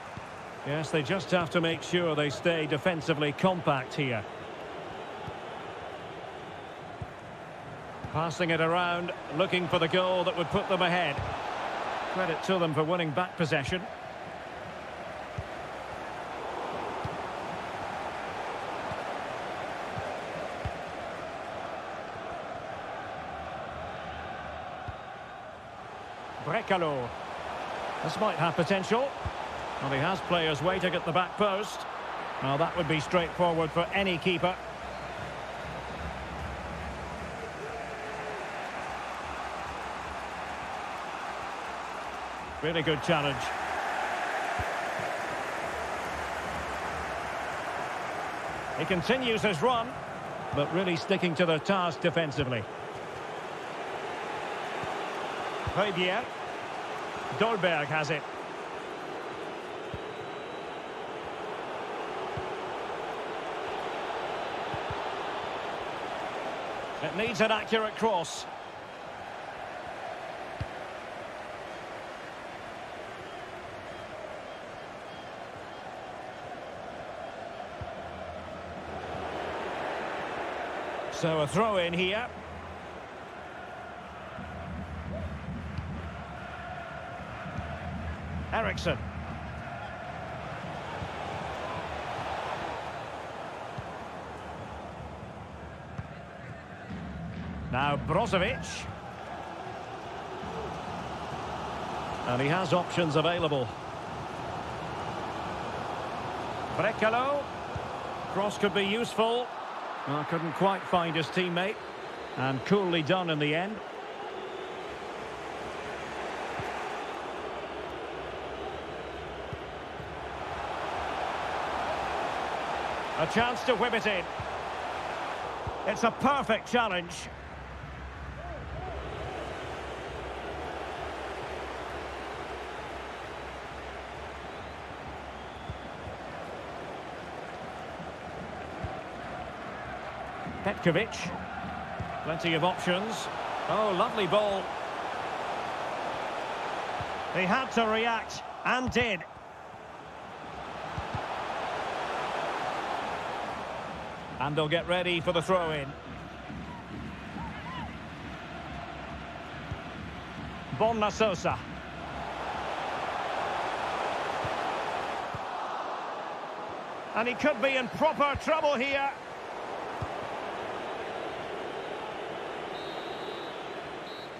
Speaker 1: Yes, they just have to make sure they stay defensively compact here. Passing it around, looking for the goal that would put them ahead. Credit to them for winning back possession. Brekalo. This might have potential. Well, he has players waiting at the back post. Well, that would be straightforward for any keeper. Really good challenge. He continues his run, but really sticking to the task defensively. Højbjerg. Dolberg has it. It needs an accurate cross. So a throw in here. Eriksson. Now Brozovic. And he has options available. Brekalo. Cross could be useful. Well, couldn't quite find his teammate. And coolly done in the end. A chance to whip it in. It's a perfect challenge. Petkovic. Plenty of options. Oh, lovely ball. He had to react, and did. And they'll get ready for the throw-in. Bonna Sosa. And he could be in proper trouble here.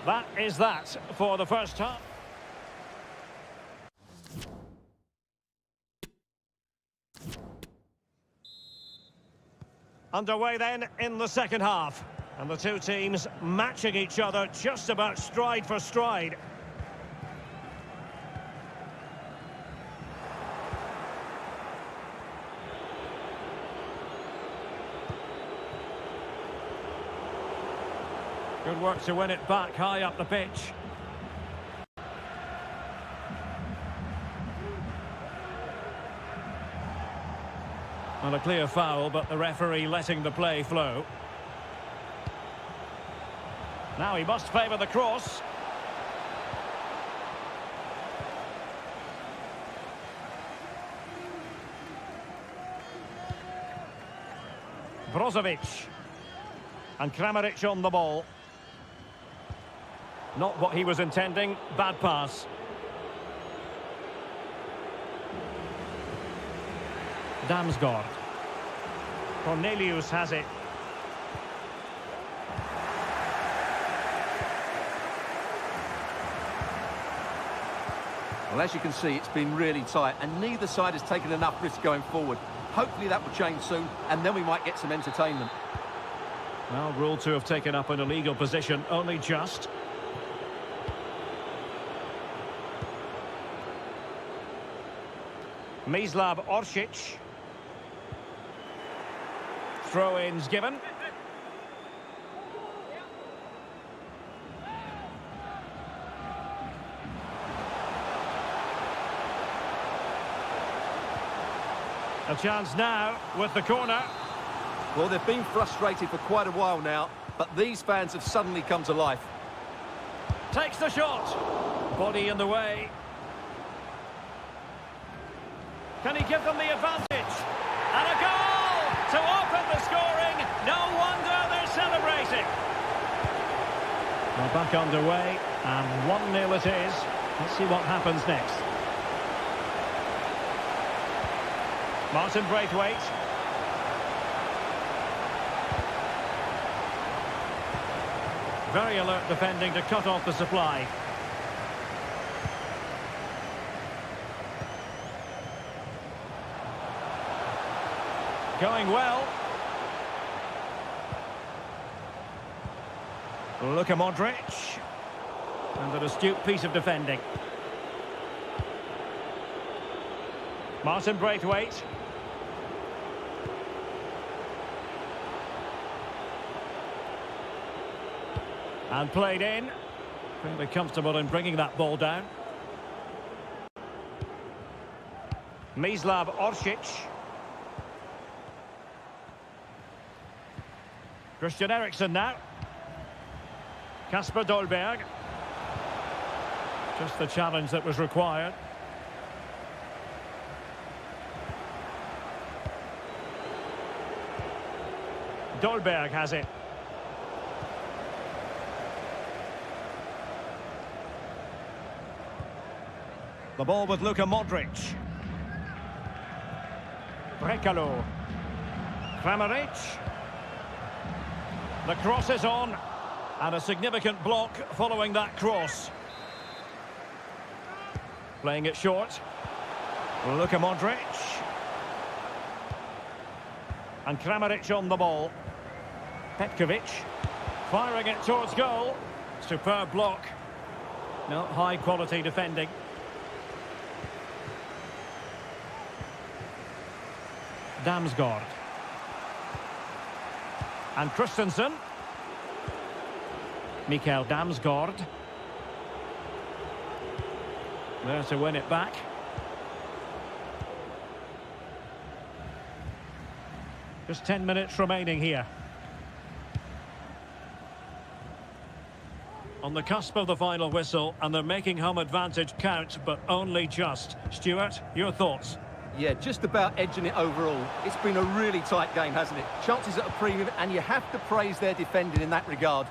Speaker 1: That is that for the first half. Underway then in the second half. And the two teams matching each other just about stride for stride. Good work to win it back high up the pitch. Well, a clear foul, but the referee letting the play flow. Now he must favour the cross. Brozovic. And Kramaric on the ball. Not what he was intending. Bad pass. Damsgaard. Cornelius has it.
Speaker 2: Well, as you can see, it's been really tight, and neither side has taken enough risk going forward. Hopefully that will change soon, and then we might get some entertainment.
Speaker 1: Well, ruled to have taken up an illegal position, only just. Mislav Orsic. Throw-ins given. A chance now with the corner.
Speaker 2: Well, they've been frustrated for quite a while now, but these fans have suddenly come to life.
Speaker 1: Takes the shot. Body in the way. Can he give them the advantage? And a goal to open the scoring. No wonder they're celebrating. We're back underway, and 1-0 it is. Let's see what happens next. Martin Braithwaite. Very alert defending to cut off the supply. Going well. Luka Modric. And an astute piece of defending. Martin Braithwaite. And played in. Fairly comfortable in bringing that ball down. Mislav Orsic. Christian Eriksen now. Kasper Dolberg. Just the challenge that was required. Dolberg has it. The ball with Luka Modric. Brekalo. Kramaric. The cross is on. And a significant block following that cross. Playing it short. Luka Modric. And Kramaric on the ball. Petkovic. Firing it towards goal. Superb block. No, high quality defending. Damsgaard. And Christensen. Mikael Damsgaard. There to win it back. Just 10 minutes remaining here. On the cusp of the final whistle, and they're making home advantage count, but only just. Stuart, your thoughts?
Speaker 2: Yeah, just about edging it overall. It's been a really tight game, hasn't it? Chances at a premium, and you have to praise their defending in that regard.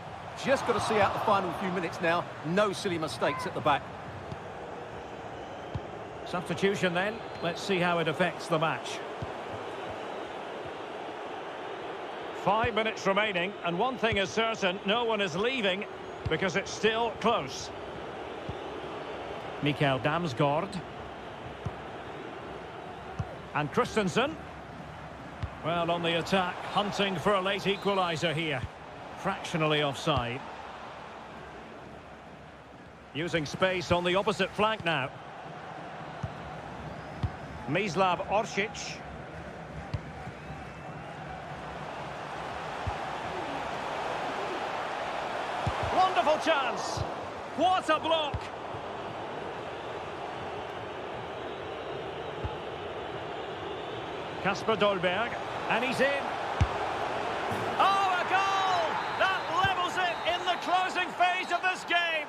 Speaker 2: Just got to see out the final few minutes now. No silly mistakes at the back.
Speaker 1: Substitution then. Let's see how it affects the match. 5 minutes remaining, and one thing is certain, no one is leaving because it's still close. Mikael Damsgaard. And Christensen. Well, on the attack, hunting for a late equaliser here. Fractionally offside. Using space on the opposite flank now. Mislav Orsic. Wonderful chance. What a block. Kasper Dolberg. And he's in. Oh, a goal! That levels it in the closing phase of this game.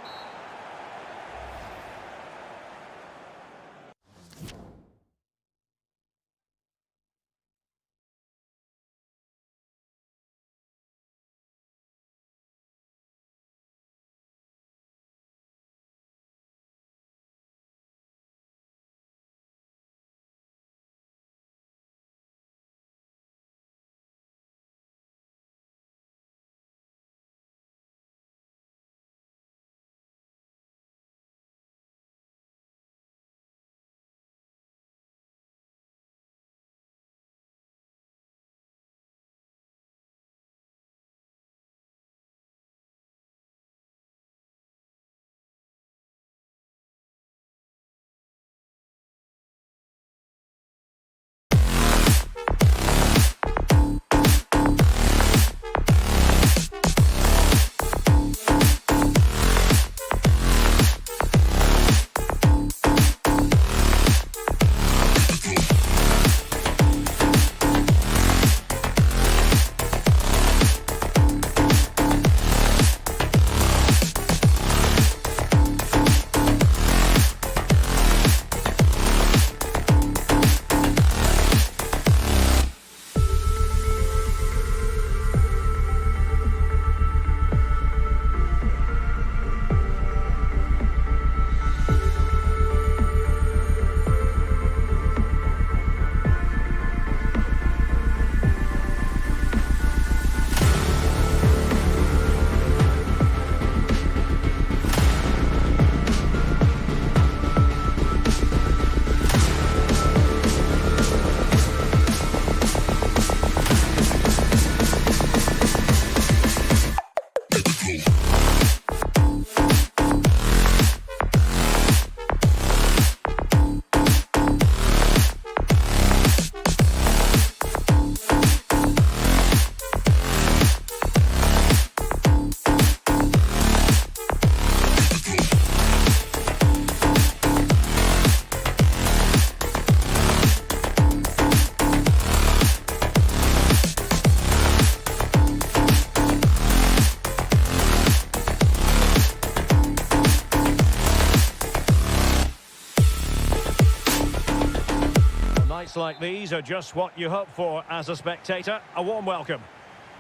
Speaker 1: Highlights like these are just what you hope for as a spectator. A warm welcome.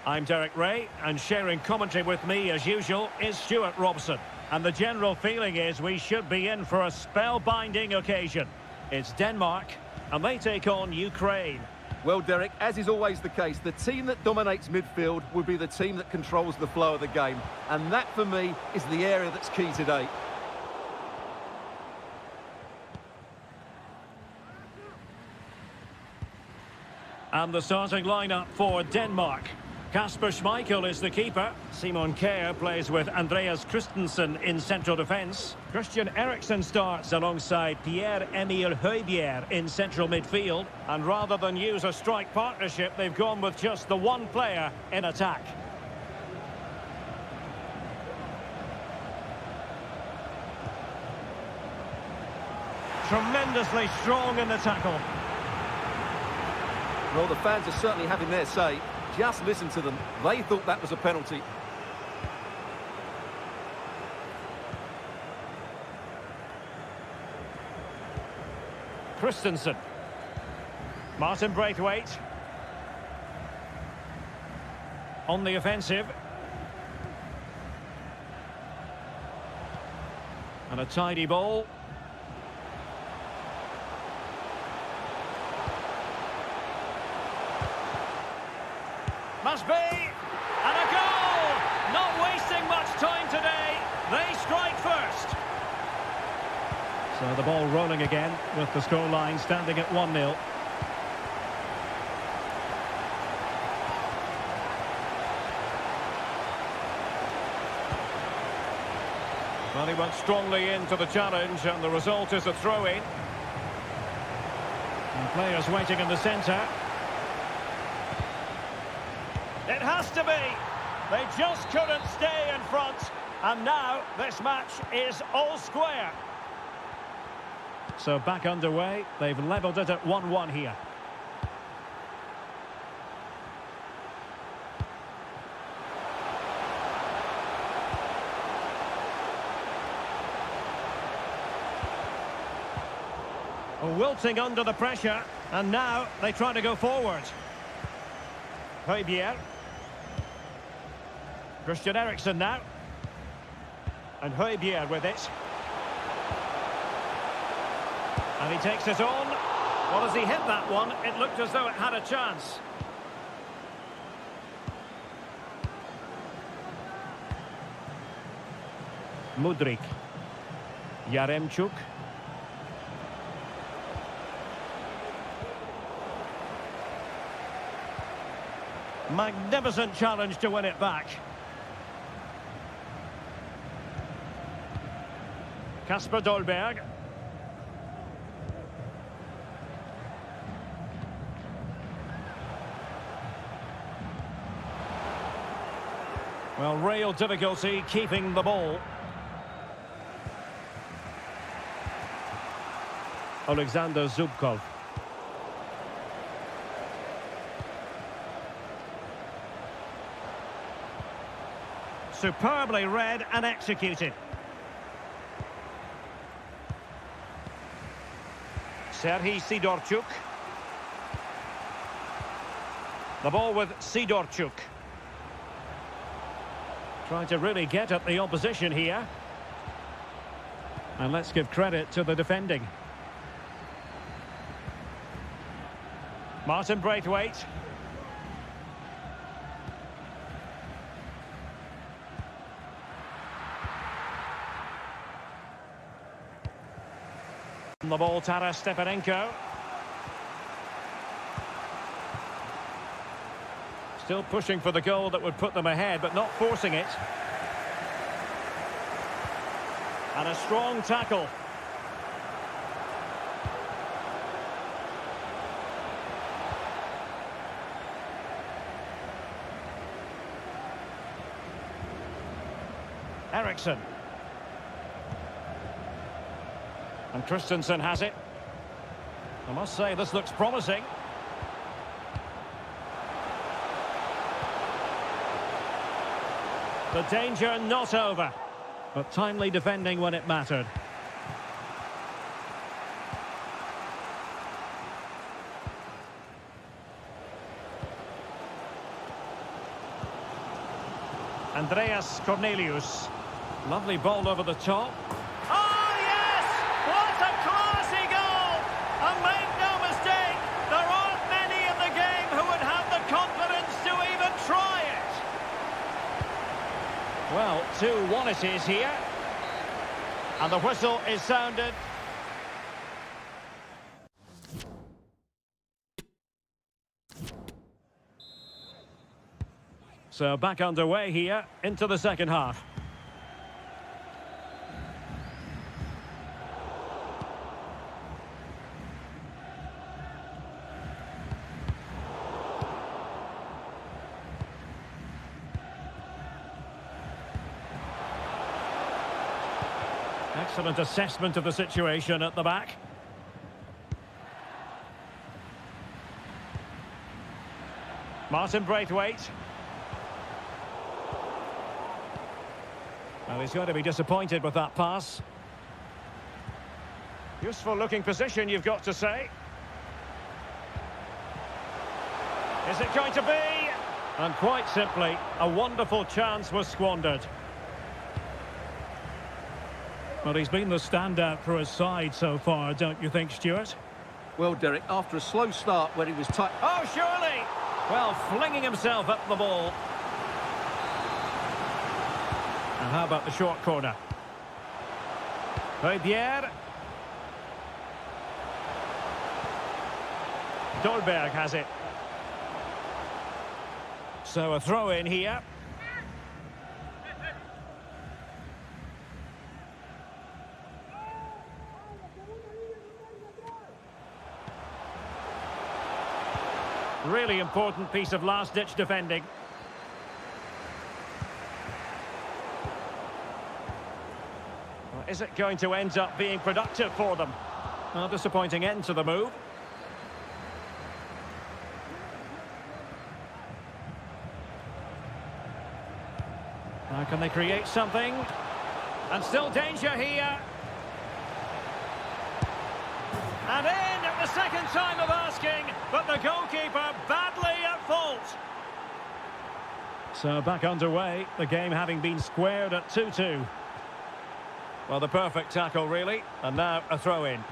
Speaker 1: I'm Derek Ray, and sharing commentary with me as usual is Stuart Robson. And the general feeling is we should be in for a spellbinding occasion. It's Denmark, and they take on Ukraine.
Speaker 2: Well, Derek, as is always the case, the team that dominates midfield will be the team that controls the flow of the game. And that, for me, is the area that's key today.
Speaker 1: And the starting lineup for Denmark. Kasper Schmeichel is the keeper. Simon Kjær plays with Andreas Christensen in central defence. Christian Eriksen starts alongside Pierre-Emile Højbjerg in central midfield. And rather than use a strike partnership, they've gone with just the one player in attack. Tremendously strong in the tackle.
Speaker 2: Well, the fans are certainly having their say. Just listen to them. They thought that was a penalty.
Speaker 1: Christensen. Martin Braithwaite. On the offensive. And a tidy ball. Must be, and a goal! Not wasting much time today, they strike first. So the ball rolling again with the scoreline standing at 1-0. Well, he went strongly into the challenge and the result is a throw-in. And players waiting in the centre. It has to be. They just couldn't stay in front. And now this match is all square. So back underway. They've levelled it at 1-1 here. Wilting under the pressure. And now they try to go forward. Højbjerg. Christian Eriksen now. And Højbjerg with it. And he takes it on. Well, as he hit that one, it looked as though it had a chance. Mudryk. Yaremchuk. Magnificent challenge to win it back. Kasper Dolberg. Well, real difficulty keeping the ball. Alexander Zubkov. Superbly read and executed. Serhii Sidorchuk. The ball with Sidorchuk. Trying to really get at the opposition here. And let's give credit to the defending. Martin Braithwaite. The ball, Taras Stepanenko. Still pushing for the goal that would put them ahead, but not forcing it. And a strong tackle. Eriksen. And Christensen has it. I must say, this looks promising. The danger not over, but timely defending when it mattered. Andreas Cornelius. Lovely ball over the top. Oh, yes! What a classy goal! And make no mistake, there aren't many in the game who would have the confidence to even try it. Well, 2-1 it is here. And the whistle is sounded. So back underway here into the second half. Excellent assessment of the situation at the back. Martin Braithwaite. Well, he's going to be disappointed with that pass. Useful looking position, you've got to say. Is it going to be? And quite simply, a wonderful chance was squandered. Well, he's been the standout for his side so far, don't you think, Stuart?
Speaker 2: Well, Derek, after a slow start when he was tight...
Speaker 1: Oh, surely! Well, flinging himself up the ball. And how about the short corner? Rivière. Dolberg has it. So a throw in here. Really important piece of last-ditch defending. Well, is it going to end up being productive for them? A disappointing end to the move. Now can they create something? And still danger here. And in at the second time of asking, but the goalkeeper badly at fault. So back underway, the game having been squared at 2-2. Well, the perfect tackle, really. And now a throw-in.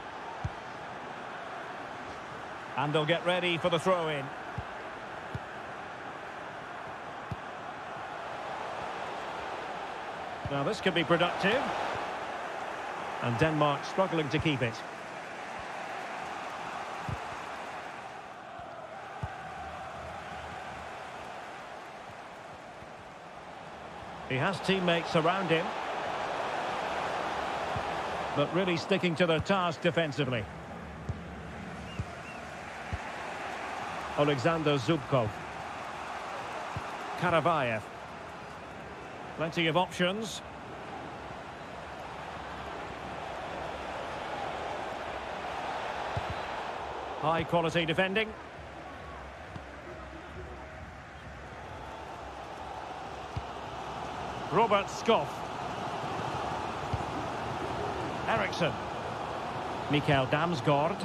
Speaker 1: And they'll get ready for the throw-in. Now this could be productive. And Denmark struggling to keep it. He has teammates around him. But really sticking to their task defensively. Alexander Zubkov. Karavayev. Plenty of options. High quality defending. Robert Skoff. Eriksson. Mikael Damsgaard.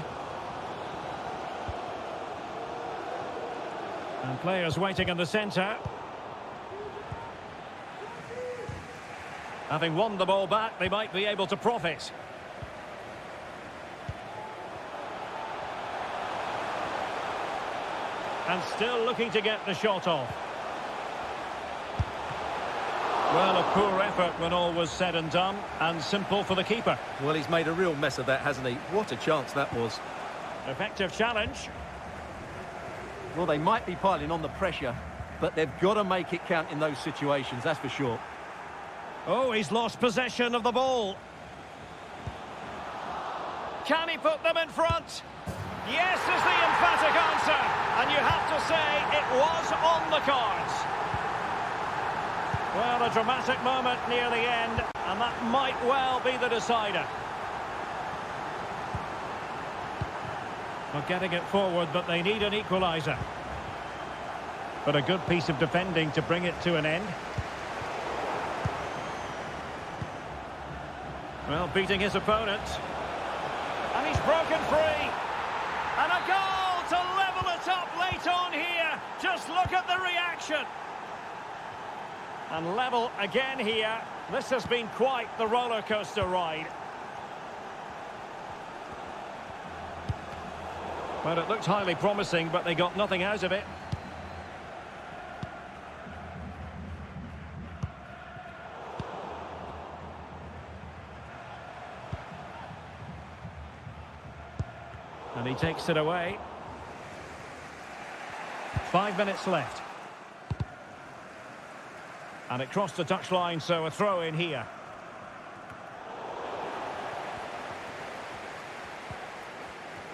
Speaker 1: And players waiting in the centre. Having won the ball back, they might be able to profit. And still looking to get the shot off. Well, a poor effort when all was said and done, and simple for the keeper.
Speaker 2: Well, he's made a real mess of that, hasn't he? What a chance that was.
Speaker 1: Effective challenge.
Speaker 2: Well, they might be piling on the pressure, but they've got to make it count in those situations, that's for sure.
Speaker 1: Oh, he's lost possession of the ball. Can he put them in front? Yes is the emphatic answer. And you have to say it was on the cards. Well, a dramatic moment near the end, and that might well be the decider. Not getting it forward, but they need an equaliser. But a good piece of defending to bring it to an end. Well, beating his opponent. And he's broken free. And a goal to level it up late on here. Just look at the reaction. And level again here. This has been quite the roller coaster ride. Well, it looked highly promising, but they got nothing out of it. And he takes it away. 5 minutes left. And it crossed the touchline, so a throw in here.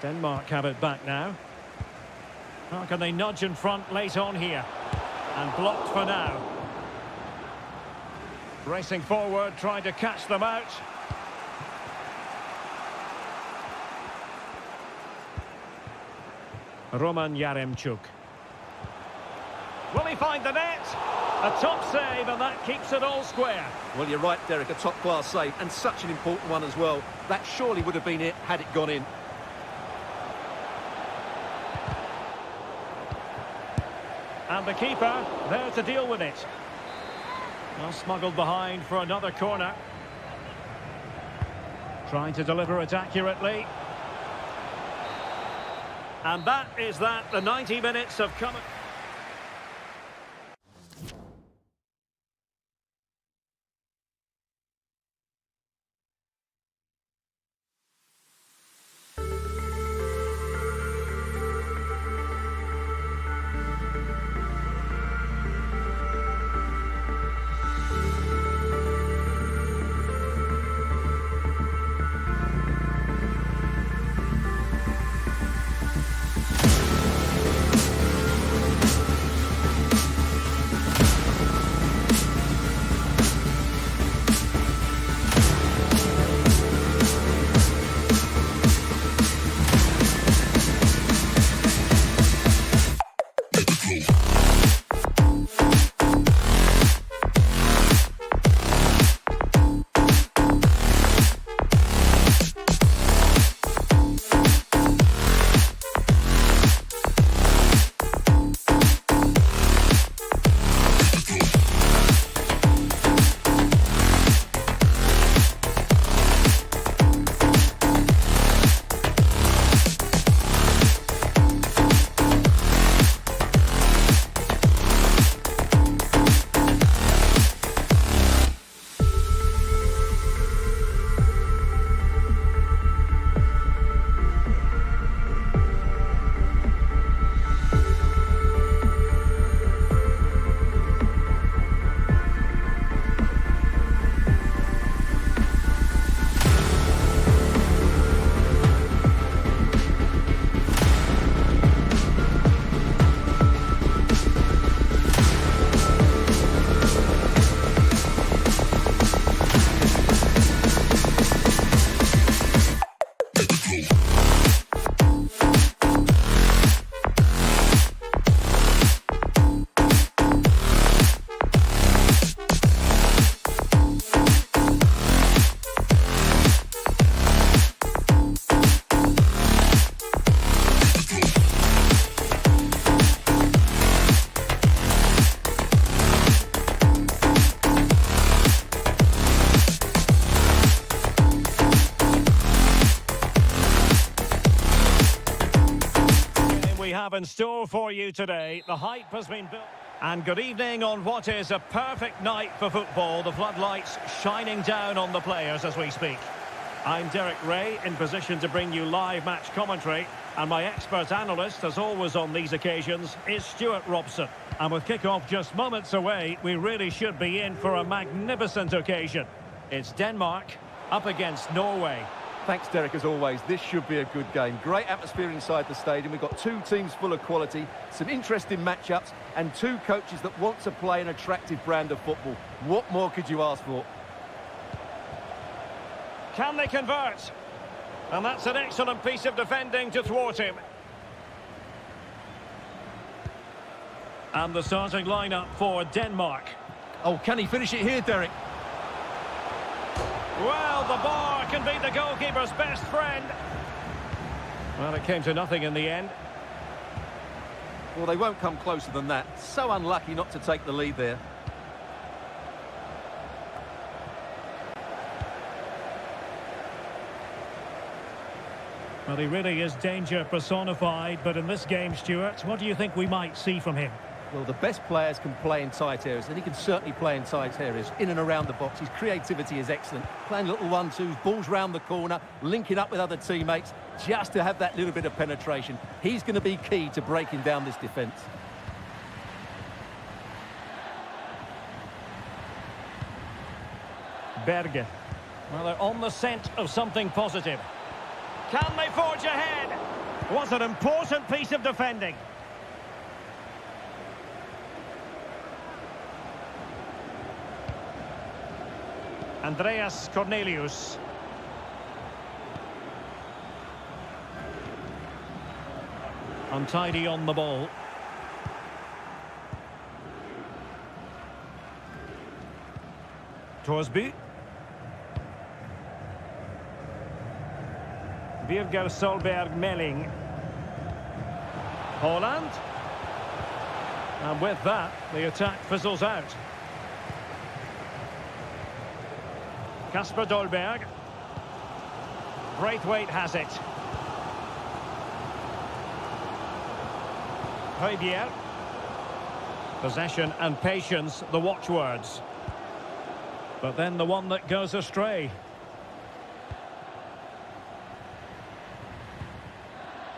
Speaker 1: Denmark have it back now. How can they nudge in front late on here? And blocked for now. Racing forward, trying to catch them out. Roman Yaremchuk. Will he find the net? A top save, and that keeps it all square.
Speaker 2: Well, you're right, Derek, a top-class save, and such an important one as well. That surely would have been it had it gone in.
Speaker 1: And the keeper there to deal with it. Well, smuggled behind for another corner. Trying to deliver it accurately. And that is that. The 90 minutes have come. Have in store for you today. The hype has been built. And good evening on what is a perfect night for football. The floodlights shining down on the players as we speak. I'm Derek Ray, in position to bring you live match commentary. And my expert analyst, as always on these occasions, is Stuart Robson. And with kick-off just moments away, we really should be in for a magnificent occasion. It's Denmark up against Norway.
Speaker 2: Thanks, Derek, as always. This should be a good game. Great atmosphere inside the stadium. We've got two teams full of quality, some interesting matchups, and two coaches that want to play an attractive brand of football. What more could you ask for?
Speaker 1: Can they convert? And that's an excellent piece of defending to thwart him. And the starting lineup for Denmark.
Speaker 2: Oh, can he finish it here, Derek?
Speaker 1: Well, the bar can be the goalkeeper's best friend. Well, it came to nothing in the end.
Speaker 2: Well, they won't come closer than that. So unlucky not to take the lead there.
Speaker 1: Well, he really is danger personified, but in this game, Stuart, what do you think we might see from him?
Speaker 2: Well, the best players can play in tight areas, and he can certainly play in tight areas, in and around the box. His creativity is excellent. Playing little 1-2s, balls round the corner, linking up with other teammates, just to have that little bit of penetration. He's going to be key to breaking down this defence.
Speaker 1: Berge. Well, they're on the scent of something positive. Can they forge ahead? Was an important piece of defending. Andreas Cornelius. Untidy on the ball. Torsby. Birger Solberg Melling. Holland. And with that, the attack fizzles out. Kasper Dolberg. Braithwaite has it. Højbjerg. Possession and patience, the watchwords. But then the one that goes astray.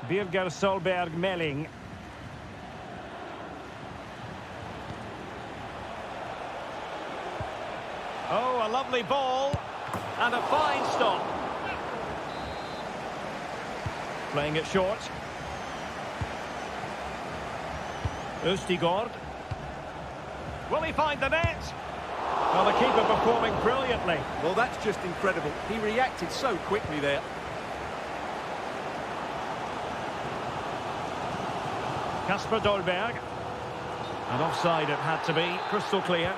Speaker 1: Birger Solberg Melling. Oh, a lovely ball. And a fine stop. Playing it short. Østigård. Will he find the net? Well, the keeper performing brilliantly.
Speaker 2: Well, that's just incredible. He reacted so quickly there.
Speaker 1: Kasper Dolberg. And offside it had to be, crystal clear.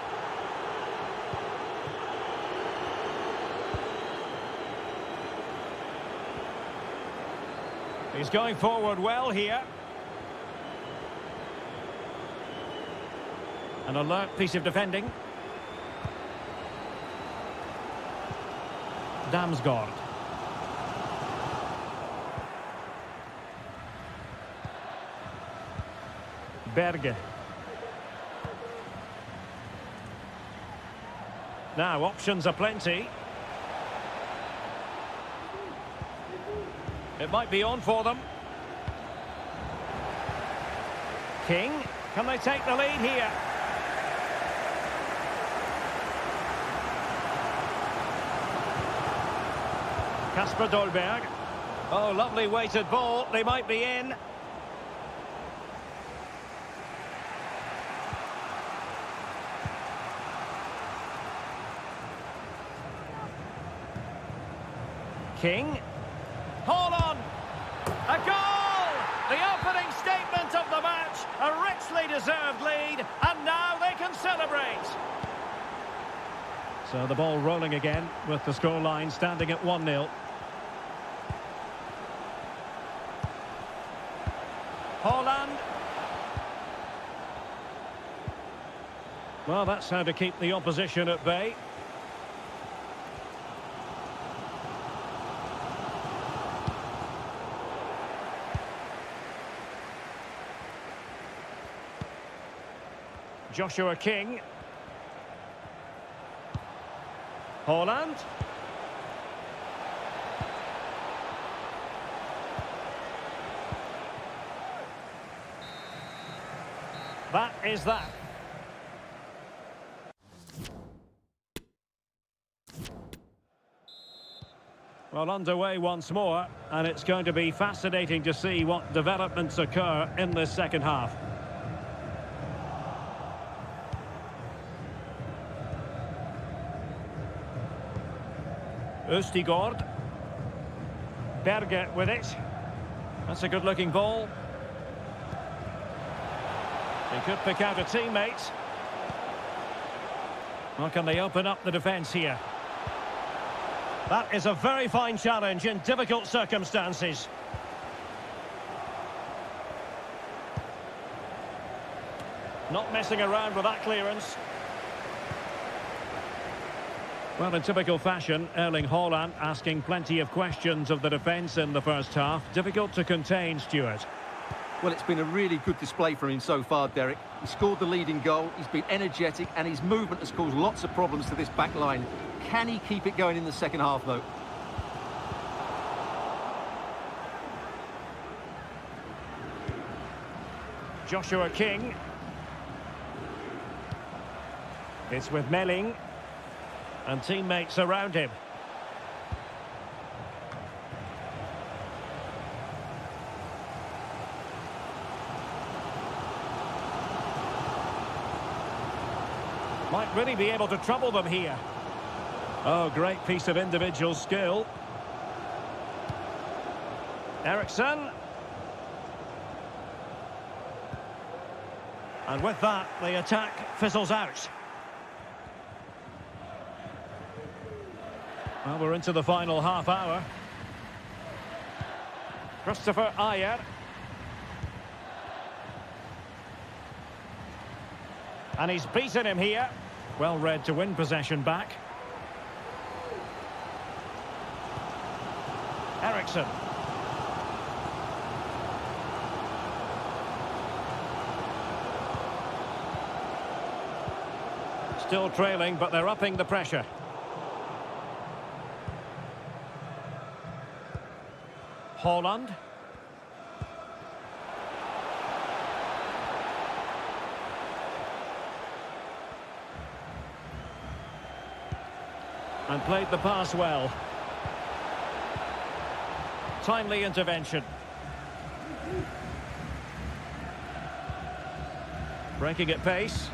Speaker 1: He's going forward well here. An alert piece of defending. Damsgaard. Berge. Now, options are plenty. It might be on for them. King, can they take the lead here? Kasper Dolberg. Oh, lovely weighted ball. They might be in. King. Hold on. A goal! The opening statement of the match. A richly deserved lead. And now they can celebrate. So the ball rolling again with the scoreline standing at 1-0. Holland. Well, that's how to keep the opposition at bay. Joshua King. Holland. That is that. Well, underway once more, and it's going to be fascinating to see what developments occur in this second half. Østigård. Berge with it. That's a good-looking ball. He could pick out a teammate. How can they open up the defence here? That is a very fine challenge in difficult circumstances. Not messing around with that clearance. Well, in typical fashion, Erling Haaland asking plenty of questions of the defence in the first half. Difficult to contain, Stuart.
Speaker 2: Well, it's been a really good display from him so far, Derek. He scored the leading goal, he's been energetic, and his movement has caused lots of problems to this back line. Can he keep it going in the second half, though?
Speaker 1: Joshua King. It's with Melling. And teammates around him. Might really be able to trouble them here. Oh, great piece of individual skill. Eriksson. And with that, the attack fizzles out. Well, we're into the final half hour. Christopher Ayer. And he's beaten him here. Well read to win possession back. Eriksson. Still trailing, but they're upping the pressure. Haaland. And played the pass well. Timely intervention. Breaking at pace.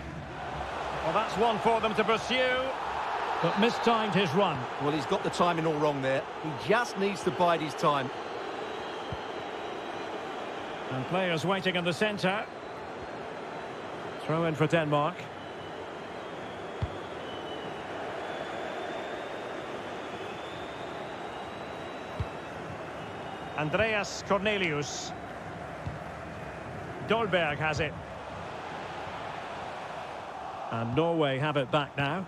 Speaker 1: Well, that's one for them to pursue. But mistimed his run.
Speaker 2: Well, he's got the timing all wrong there. He just needs to bide his time.
Speaker 1: And players waiting in the centre. Throw in for Denmark. Andreas Cornelius. Dolberg has it. And Norway have it back now.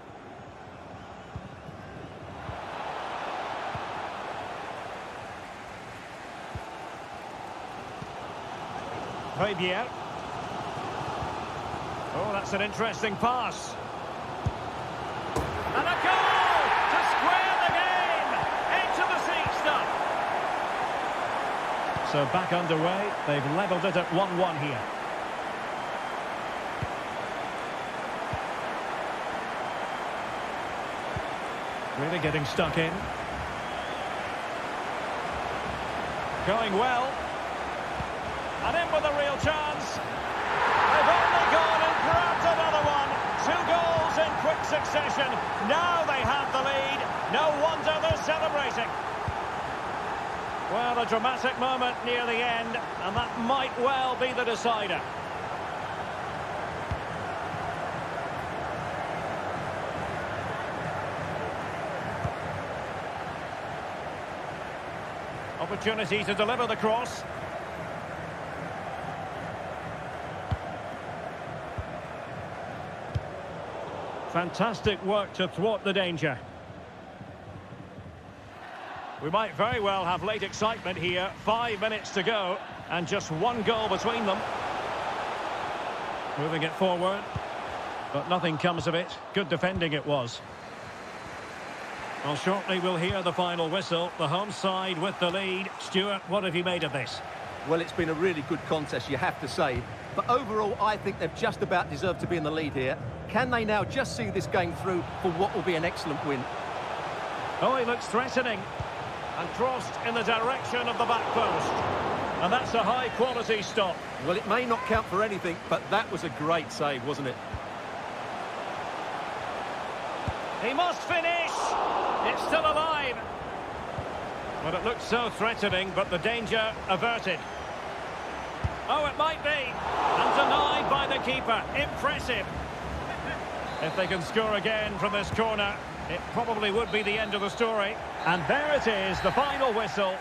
Speaker 1: Højbjerg. Oh, that's an interesting pass. And a goal to square the game. Into the seat stuff. So back underway. They've levelled it at 1-1 here. Really getting stuck in. Going well. And in with a real chance. They've only gone and grabbed another one. 2 goals in quick succession. Now they have the lead. No wonder they're celebrating. Well, a dramatic moment near the end, and that might well be the decider. Opportunity to deliver the cross. Fantastic work to thwart the danger. We might very well have late excitement here. 5 minutes to go, and just 1 goal between them. Moving it forward, but nothing comes of it. Good defending it was. Well, shortly we'll hear the final whistle. The home side with the lead. Stuart, what have you made of this?
Speaker 2: Well, it's been a really good contest, you have to say. But overall, I think they've just about deserved to be in the lead here. Can they now just see this game through for what will be an excellent win?
Speaker 1: Oh, he looks threatening. And crossed in the direction of the back post. And that's a high-quality stop.
Speaker 2: Well, it may not count for anything, but that was a great save, wasn't it?
Speaker 1: He must finish. It's still alive. Well, it looked so threatening, but the danger averted. Oh, it might be. And denied by the keeper. Impressive. If they can score again from this corner, it probably would be the end of the story. And there it is, the final whistle.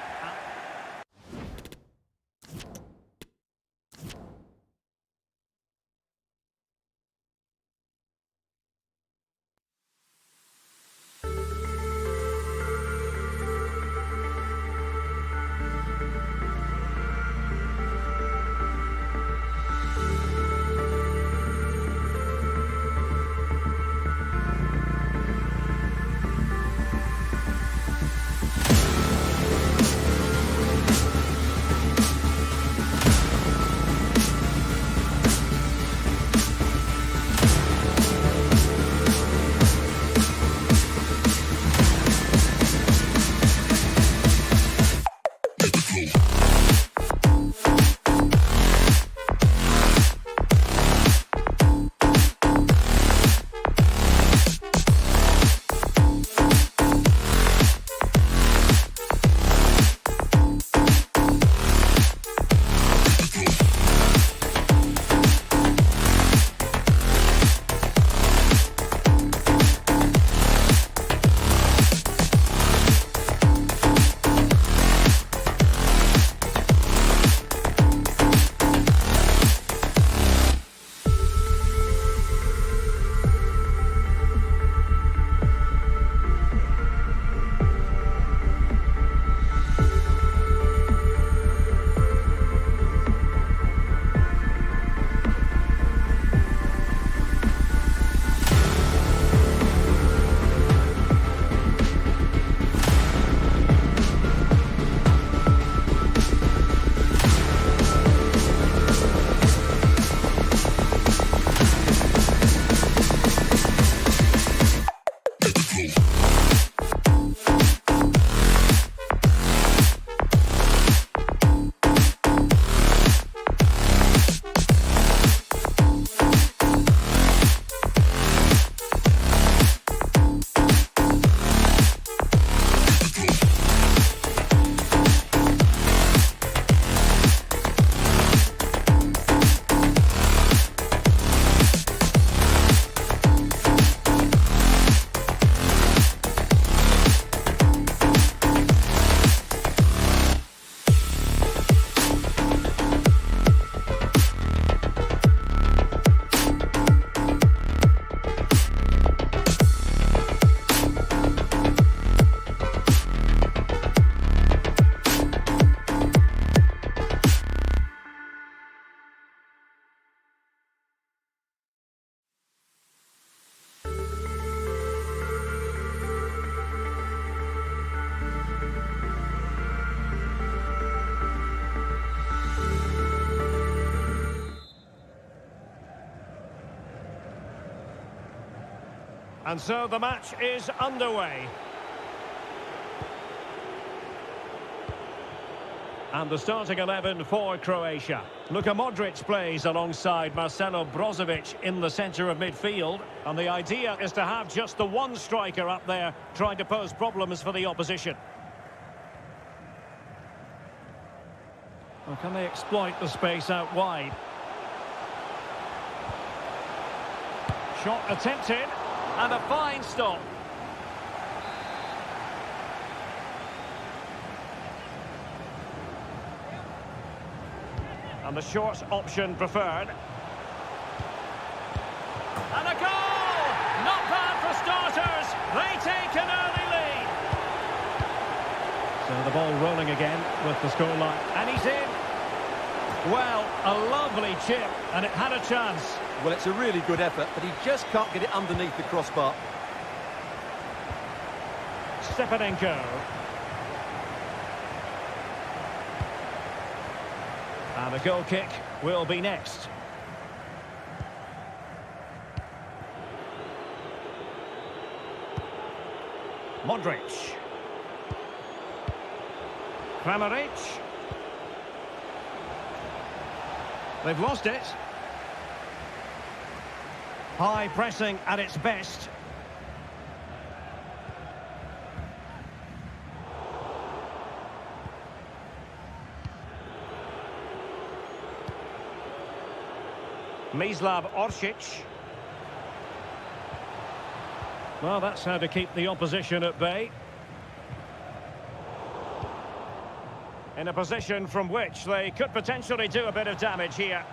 Speaker 1: And so the match is underway. And the starting 11 for Croatia. Luka Modric plays alongside Marcelo Brozovic in the centre of midfield. And the idea is to have just the one striker up there trying to pose problems for the opposition. Well, can they exploit the space out wide? Shot attempted, and a fine stop. And the short option preferred. And a goal! Not bad for starters. They take an early lead. So the ball rolling again with the scoreline. And he's in. Well, a lovely chip, and it had a chance.
Speaker 2: Well, it's a really good effort, but he just can't get it underneath the crossbar.
Speaker 1: Stepanenko. And the goal kick will be next. Modric. Kramaric. They've lost it. High pressing at its best. Mislav Orsic. Well, that's how to keep the opposition at bay. In a position from which they could potentially do a bit of damage here.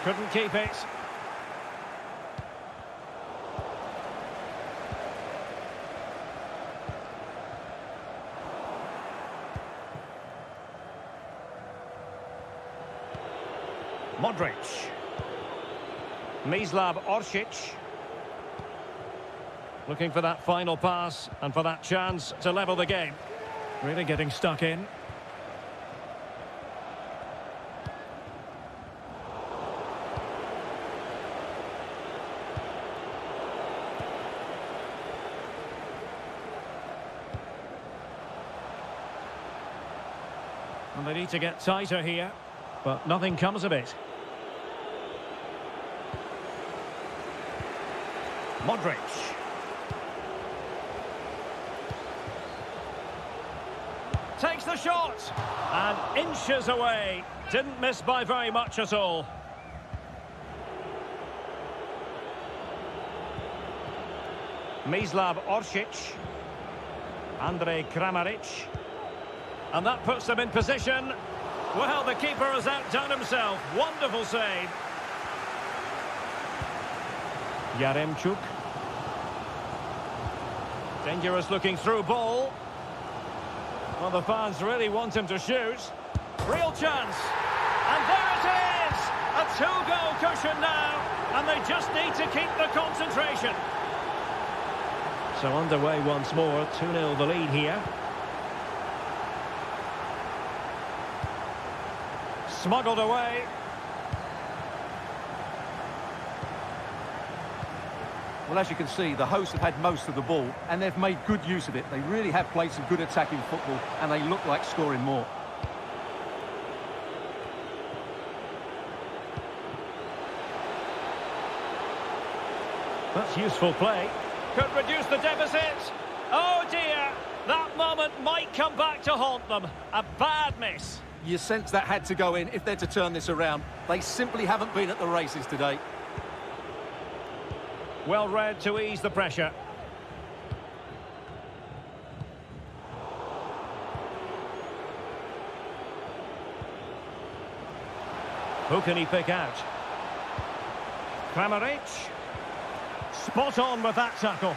Speaker 1: Couldn't keep it. Modric. Mislav Orsic. Looking for that final pass and for that chance to level the game. Really getting stuck in. And they need to get tighter here, but nothing comes of it. Modric. Takes the shot. And inches away. Didn't miss by very much at all. Mislav Orsic. Andrej Kramaric. And that puts them in position. Well, the keeper has outdone himself. Wonderful save. Yaremchuk. Dangerous looking through ball. Well, the fans really want him to shoot. Real chance. And there it is! A two-goal cushion now. And they just need to keep the concentration. So underway once more. 2-0 the lead here. Smuggled away.
Speaker 2: Well, as you can see, the hosts have had most of the ball, and they've made good use of it. They really have played some good attacking football, and they look like scoring more.
Speaker 1: That's useful play. Could reduce the deficit. Oh dear, that moment might come back to haunt them. A bad miss.
Speaker 2: You sense that had to go in if they're to turn this around. They simply haven't been at the races today.
Speaker 1: Well read to ease the pressure. Who can he pick out? Kramaric. Spot on with that tackle.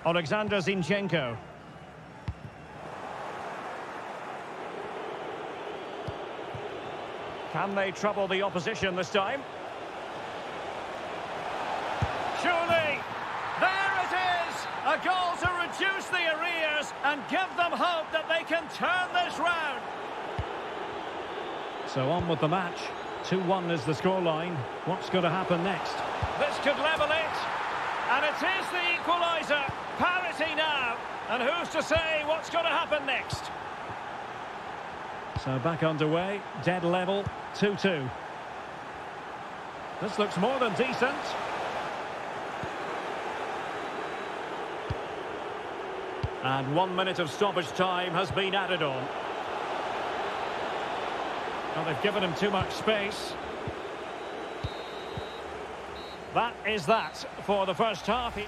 Speaker 1: Alexander Zinchenko. Can they trouble the opposition this time? Surely! There it is! A goal to reduce the arrears and give them hope that they can turn this round. So on with the match. 2-1 is the scoreline. What's going to happen next? This could level it. And it is the equaliser. Parity now. And who's to say what's going to happen next? So back underway. Dead level. 2-2. This looks more than decent. And 1 minute of stoppage time has been added on. Well, they've given him too much space. That is that for the first half.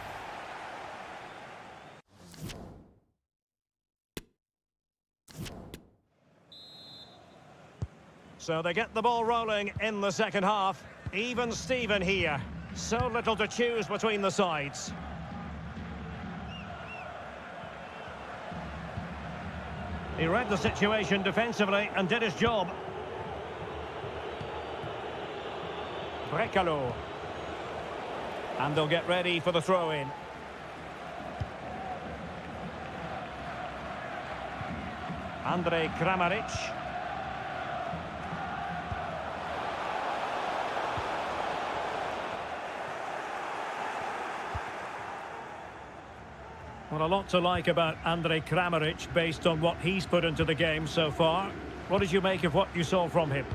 Speaker 1: So they get the ball rolling in the second half. Even Steven here. So little to choose between the sides. He read the situation defensively and did his job. Brekalo. And they'll get ready for the throw-in. Andrej Kramaric. Well, a lot to like about Andrej Kramaric based on what he's put into the game so far. What did you make of what you saw from him?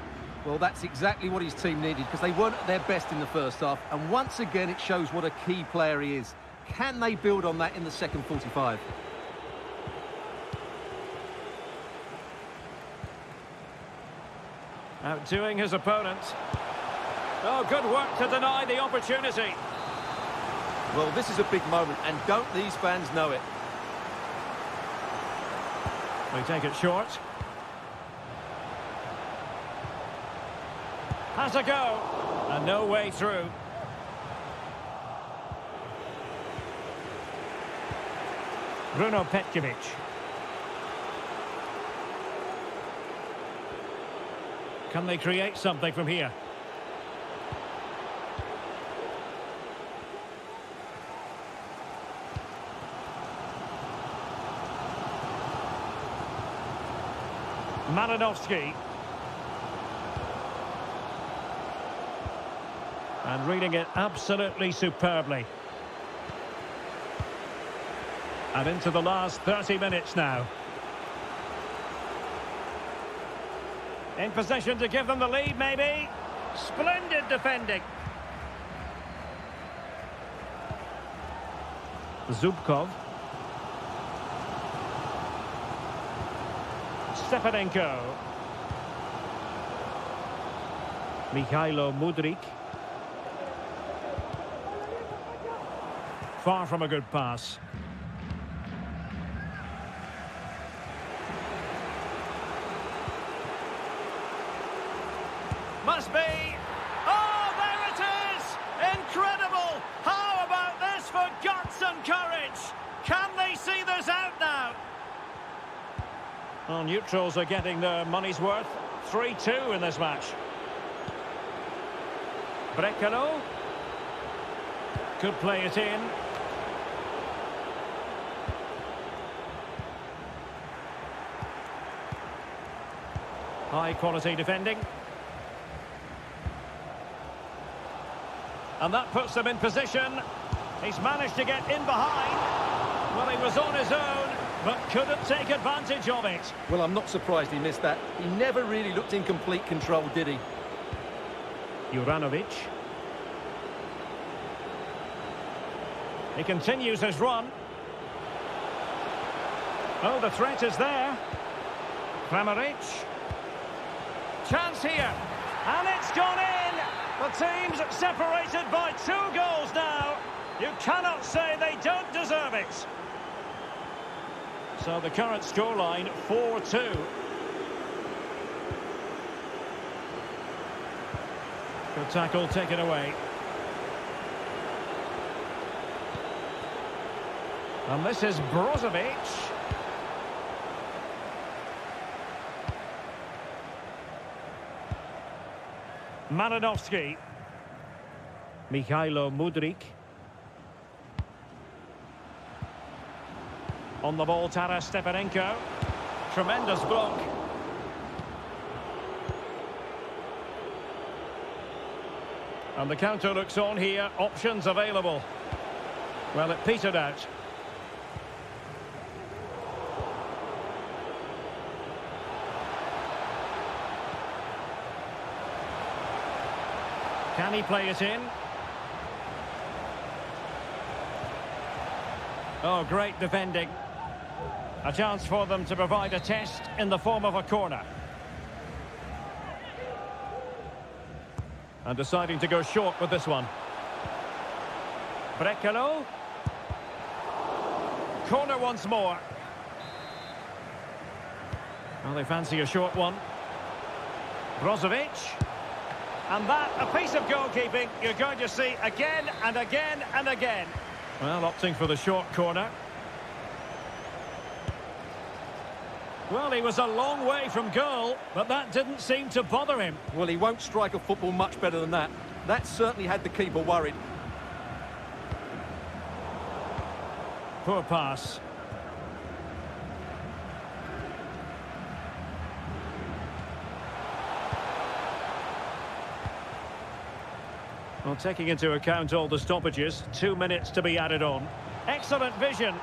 Speaker 2: Well, that's exactly what his team needed, because they weren't at their best in the first half. And once again, it shows what a key player he is. Can they build on that in the second 45?
Speaker 1: Outdoing his opponent. Oh, good work to deny the opportunity.
Speaker 2: Well, this is a big moment, and don't these fans know it?
Speaker 1: They take it short. Has a go. And no way through. Bruno Petkovic. Can they create something from here? Malinovsky. And reading it absolutely superbly. And into the last 30 minutes now. In possession to give them the lead, maybe. Splendid defending. Zubkov. Stepanenko. Mikhailo Mudryk. Far from a good pass. Must be. Oh, there it is! Incredible! How about this for guts and courage? Can they see this out now? Well, neutrals are getting their money's worth. 3-2 in this match. Brekalo. Could play it in. High quality defending. And that puts them in position. He's managed to get in behind. Well, he was on his own, but couldn't take advantage of it.
Speaker 2: Well, I'm not surprised he missed that. He never really looked in complete control, did he?
Speaker 1: Juranovic. He continues his run. Oh, the threat is there. Kramaric. Chance here. And it's gone in. The team's separated by 2 goals now. You cannot say they don't deserve it. So the current scoreline, 4-2. Good tackle taken away. And this is Brozovic. Malinovsky. Mikhailo Mudryk. On the ball, Taras Stepanenko. Tremendous block. And the counter looks on here. Options available. Well, it petered out. Can he play it in? Oh, great defending. A chance for them to provide a test in the form of a corner. And deciding to go short with this one. Brekalo. Corner once more. Well, they fancy a short one. Brozovic. And that, a piece of goalkeeping you're going to see again and again and again. Well, opting for the short corner. Well, he was a long way from goal, but that didn't seem to bother him.
Speaker 2: Well, he won't strike a football much better than that. That certainly had the keeper worried.
Speaker 1: Poor pass. Well, taking into account all the stoppages, 2 minutes to be added on. Excellent vision,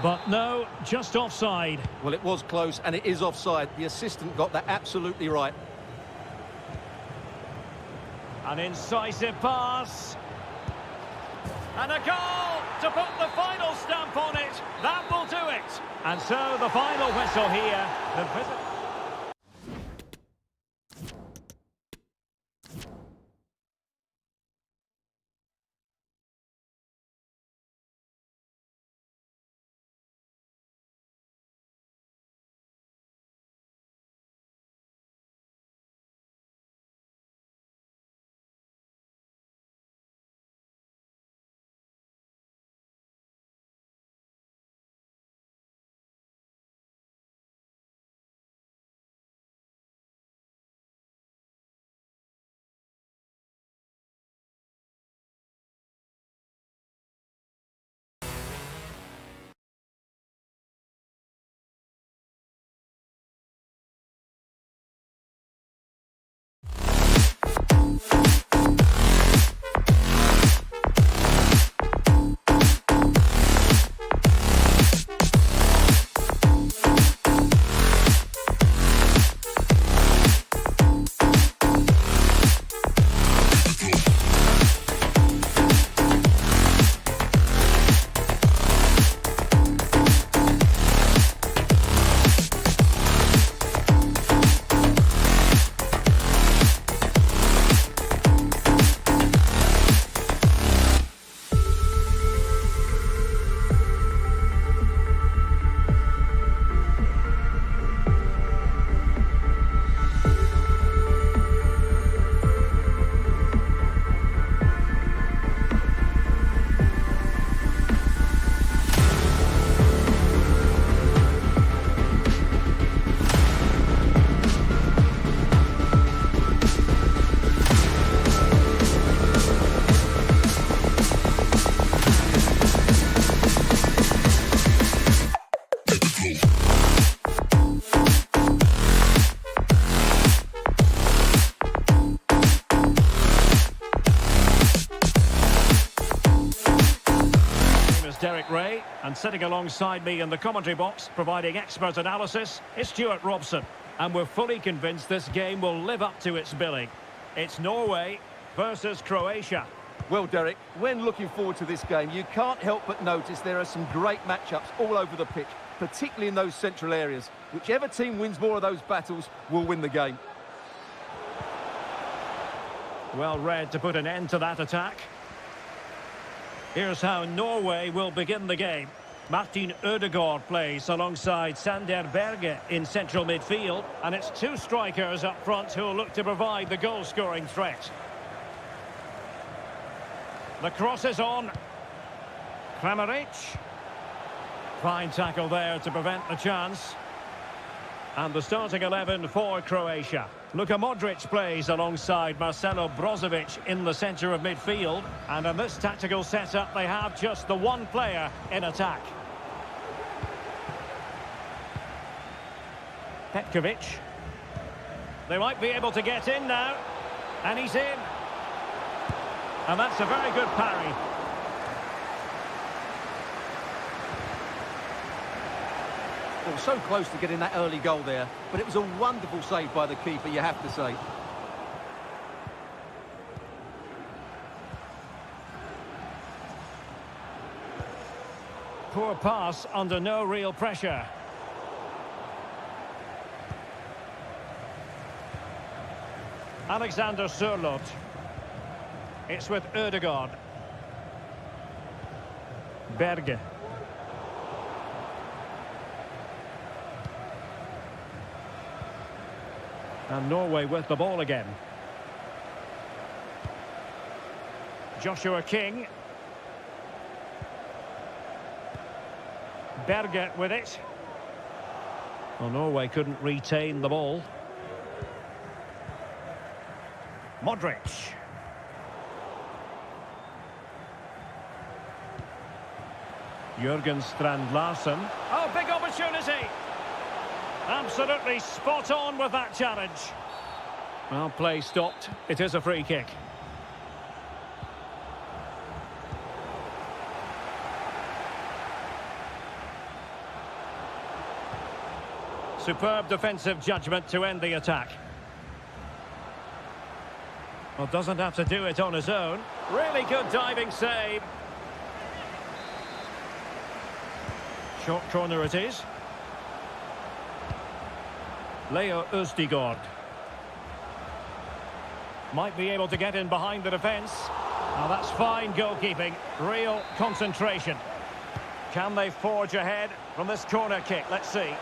Speaker 1: but no, just offside.
Speaker 2: Well, it was close, and it is offside. The assistant got that absolutely right.
Speaker 1: An incisive pass. And a goal to put the final stamp on it. That will do it. And so the final whistle here. The visit. And sitting alongside me in the commentary box, providing expert analysis, is Stuart Robson. And we're fully convinced this game will live up to its billing. It's Norway versus Croatia.
Speaker 2: Well, Derek, when looking forward to this game, you can't help but notice there are some great matchups all over the pitch, particularly in those central areas. Whichever team wins more of those battles will win the game.
Speaker 1: Well read to put an end to that attack. Here's how Norway will begin the game. Martin Ødegaard plays alongside Sander Berge in central midfield. And it's two strikers up front who will look to provide the goal-scoring threat. The cross is on. Kramaric. Fine tackle there to prevent the chance. And the starting 11 for Croatia. Luka Modric plays alongside Marcelo Brozovic in the centre of midfield. And in this tactical setup, they have just the one player in attack. Petkovic. They might be able to get in now. And he's in. And that's a very good parry.
Speaker 2: Well, so close to getting that early goal there, but it was a wonderful save by the keeper, you have to say.
Speaker 1: Poor pass under no real pressure. Alexander Sørloth. It's with Ødegaard. Berge. And Norway with the ball again. Joshua King. Berge with it. Well, Norway couldn't retain the ball. Modric. Jørgen Strand Larsen. Oh, big opportunity! Absolutely spot on with that challenge. Well, play stopped. It is a free kick. Superb defensive judgment to end the attack. Well, doesn't have to do it on his own. Really good diving save. Short corner it is. Leo Østigård. Might be able to get in behind the defence. Now that's fine goalkeeping. Real concentration. Can they forge ahead from this corner kick? Let's see.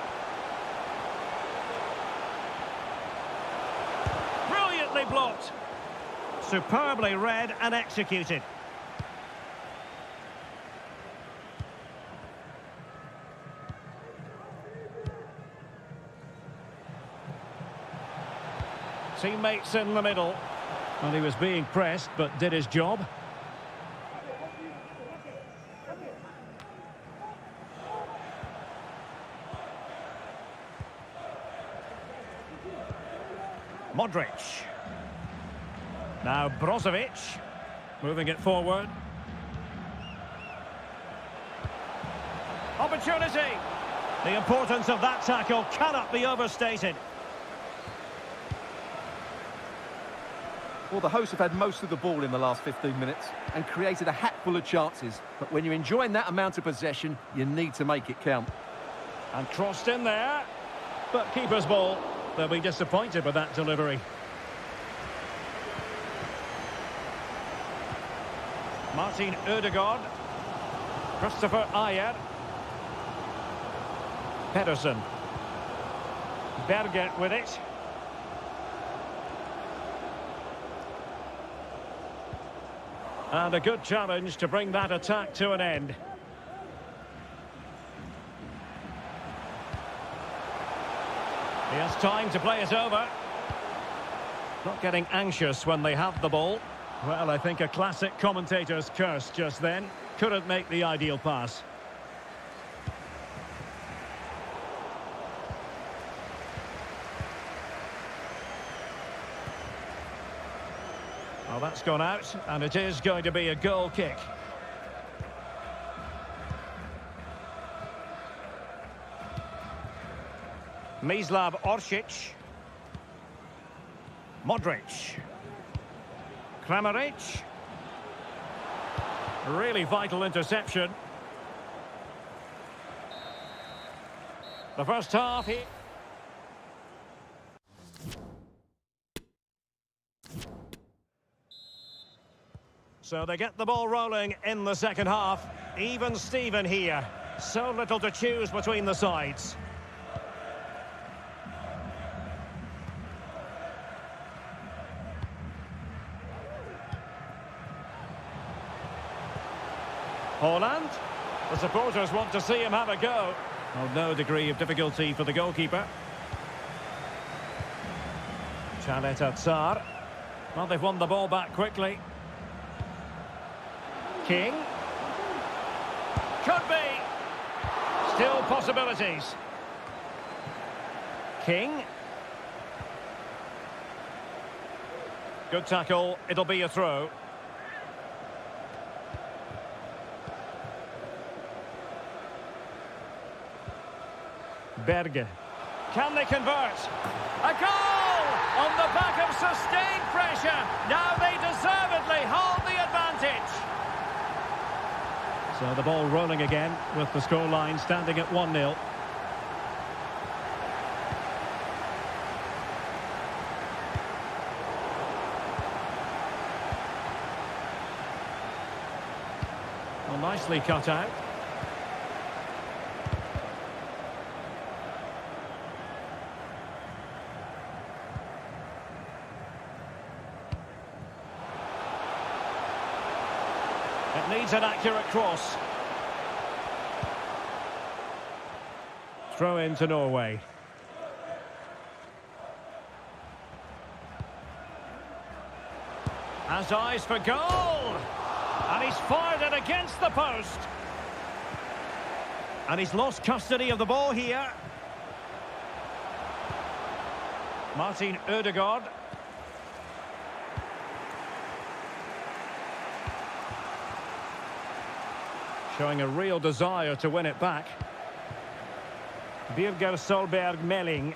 Speaker 1: Brilliantly blocked. Superbly read and executed. Teammates in the middle. And he was being pressed, but did his job. Modric. Now Brozovic. Moving it forward. Opportunity. The importance of that tackle cannot be overstated.
Speaker 2: Well, the hosts have had most of the ball in the last 15 minutes and created a hatful of chances. But when you're enjoying that amount of possession, you need to make it count.
Speaker 1: And crossed in there. But keeper's ball. They'll be disappointed with that delivery. Martin Ødegaard. Christopher Ayer. Pedersen. Berge with it. And a good challenge to bring that attack to an end. He has time to play it over. Not getting anxious when they have the ball. Well, I think a classic commentator's curse just then. Couldn't make the ideal pass. Well, that's gone out, and it is going to be a goal kick. Mislav Oršić. Modric. Kramaric. Really vital interception. The first half here. So they get the ball rolling in the second half. Even Steven here. So little to choose between the sides. Holland. The supporters want to see him have a go. Oh, no degree of difficulty for the goalkeeper. Chaleta Tsar. Well, they've won the ball back quickly. King. Could be. Still possibilities. King. Good tackle. It'll be a throw. Berge. Can they convert? A goal! On the back of sustained pressure. Now they deservedly hold the advantage. So the ball rolling again with the scoreline standing at 1-0. Well, nicely cut out. It needs an accurate cross. Throw in to Norway. Has eyes for goal! And he's fired it against the post. And he's lost custody of the ball here. Martin Ødegaard. Showing a real desire to win it back. Birger Solberg Melling.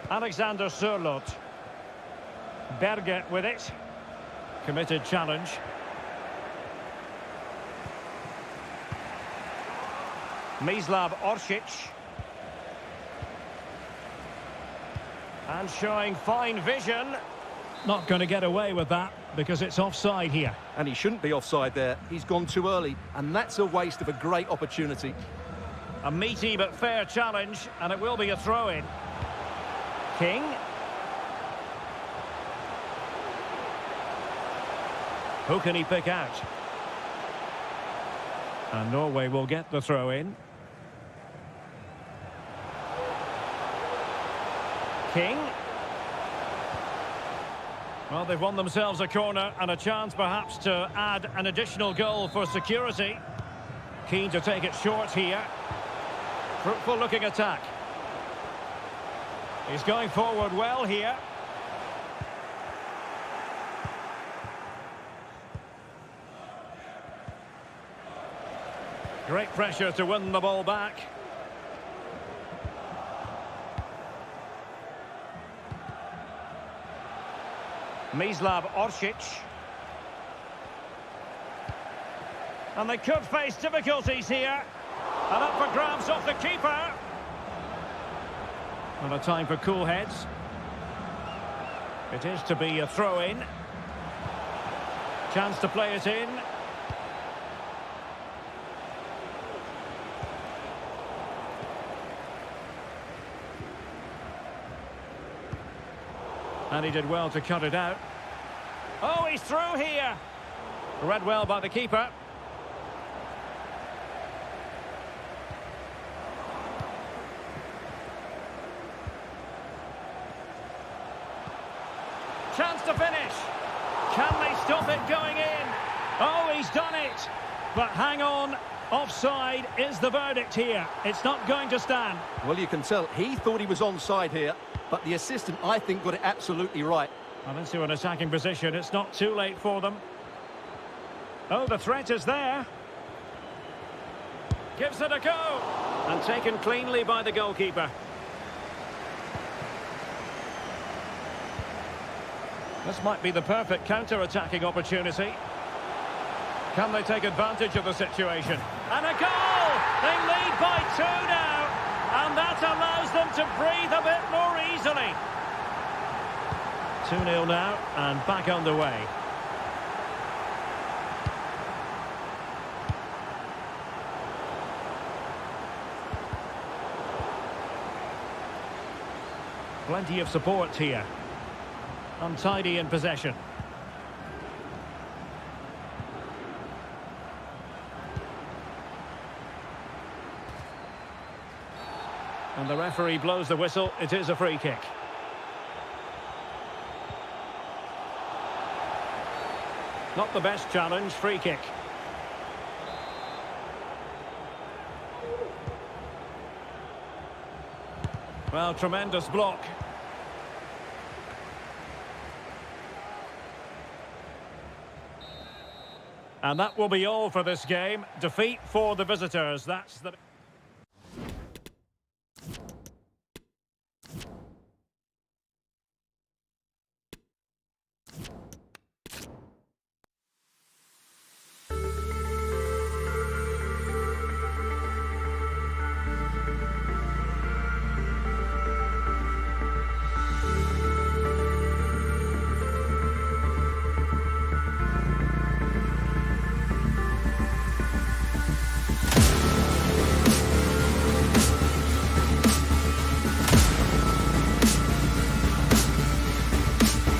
Speaker 1: Alexander Sørloth. Berge with it. Committed challenge. Mislav Orsic. And showing fine vision. Not going to get away with that because it's offside here.
Speaker 2: And he shouldn't be offside there. He's gone too early, and that's a waste of a great opportunity.
Speaker 1: A meaty but fair challenge, and it will be a throw-in. King. Who can he pick out? And Norway will get the throw-in. King. Well, they've won themselves a corner and a chance perhaps to add an additional goal for security. Keen to take it short here. Fruitful looking attack. He's going forward well here. Great pressure to win the ball back. Mislav Orsic. And they could face difficulties here. And up for grabs off the keeper. And a time for cool heads. It is to be a throw-in. Chance to play it in. And he did well to cut it out. Oh, he's through here. Read well by the keeper. Chance to finish. Can they stop it going in? Oh, he's done it. But hang on. Offside is the verdict here. It's not going to stand.
Speaker 2: Well, you can tell he thought he was onside here, but the assistant, I think, got it absolutely right.
Speaker 1: And into an attacking position. It's not too late for them. Oh, the threat is there. Gives it a go. And taken cleanly by the goalkeeper. This might be the perfect counter-attacking opportunity. Can they take advantage of the situation? And a goal! They lead by 2 now. And that allows them to breathe a bit more easily. 2-0 now, and back underway. Plenty of support here. Untidy in possession. And the referee blows the whistle. It is a free kick. Not the best challenge, free kick. Well, tremendous block. And that will be all for this game. Defeat for the visitors. That's the...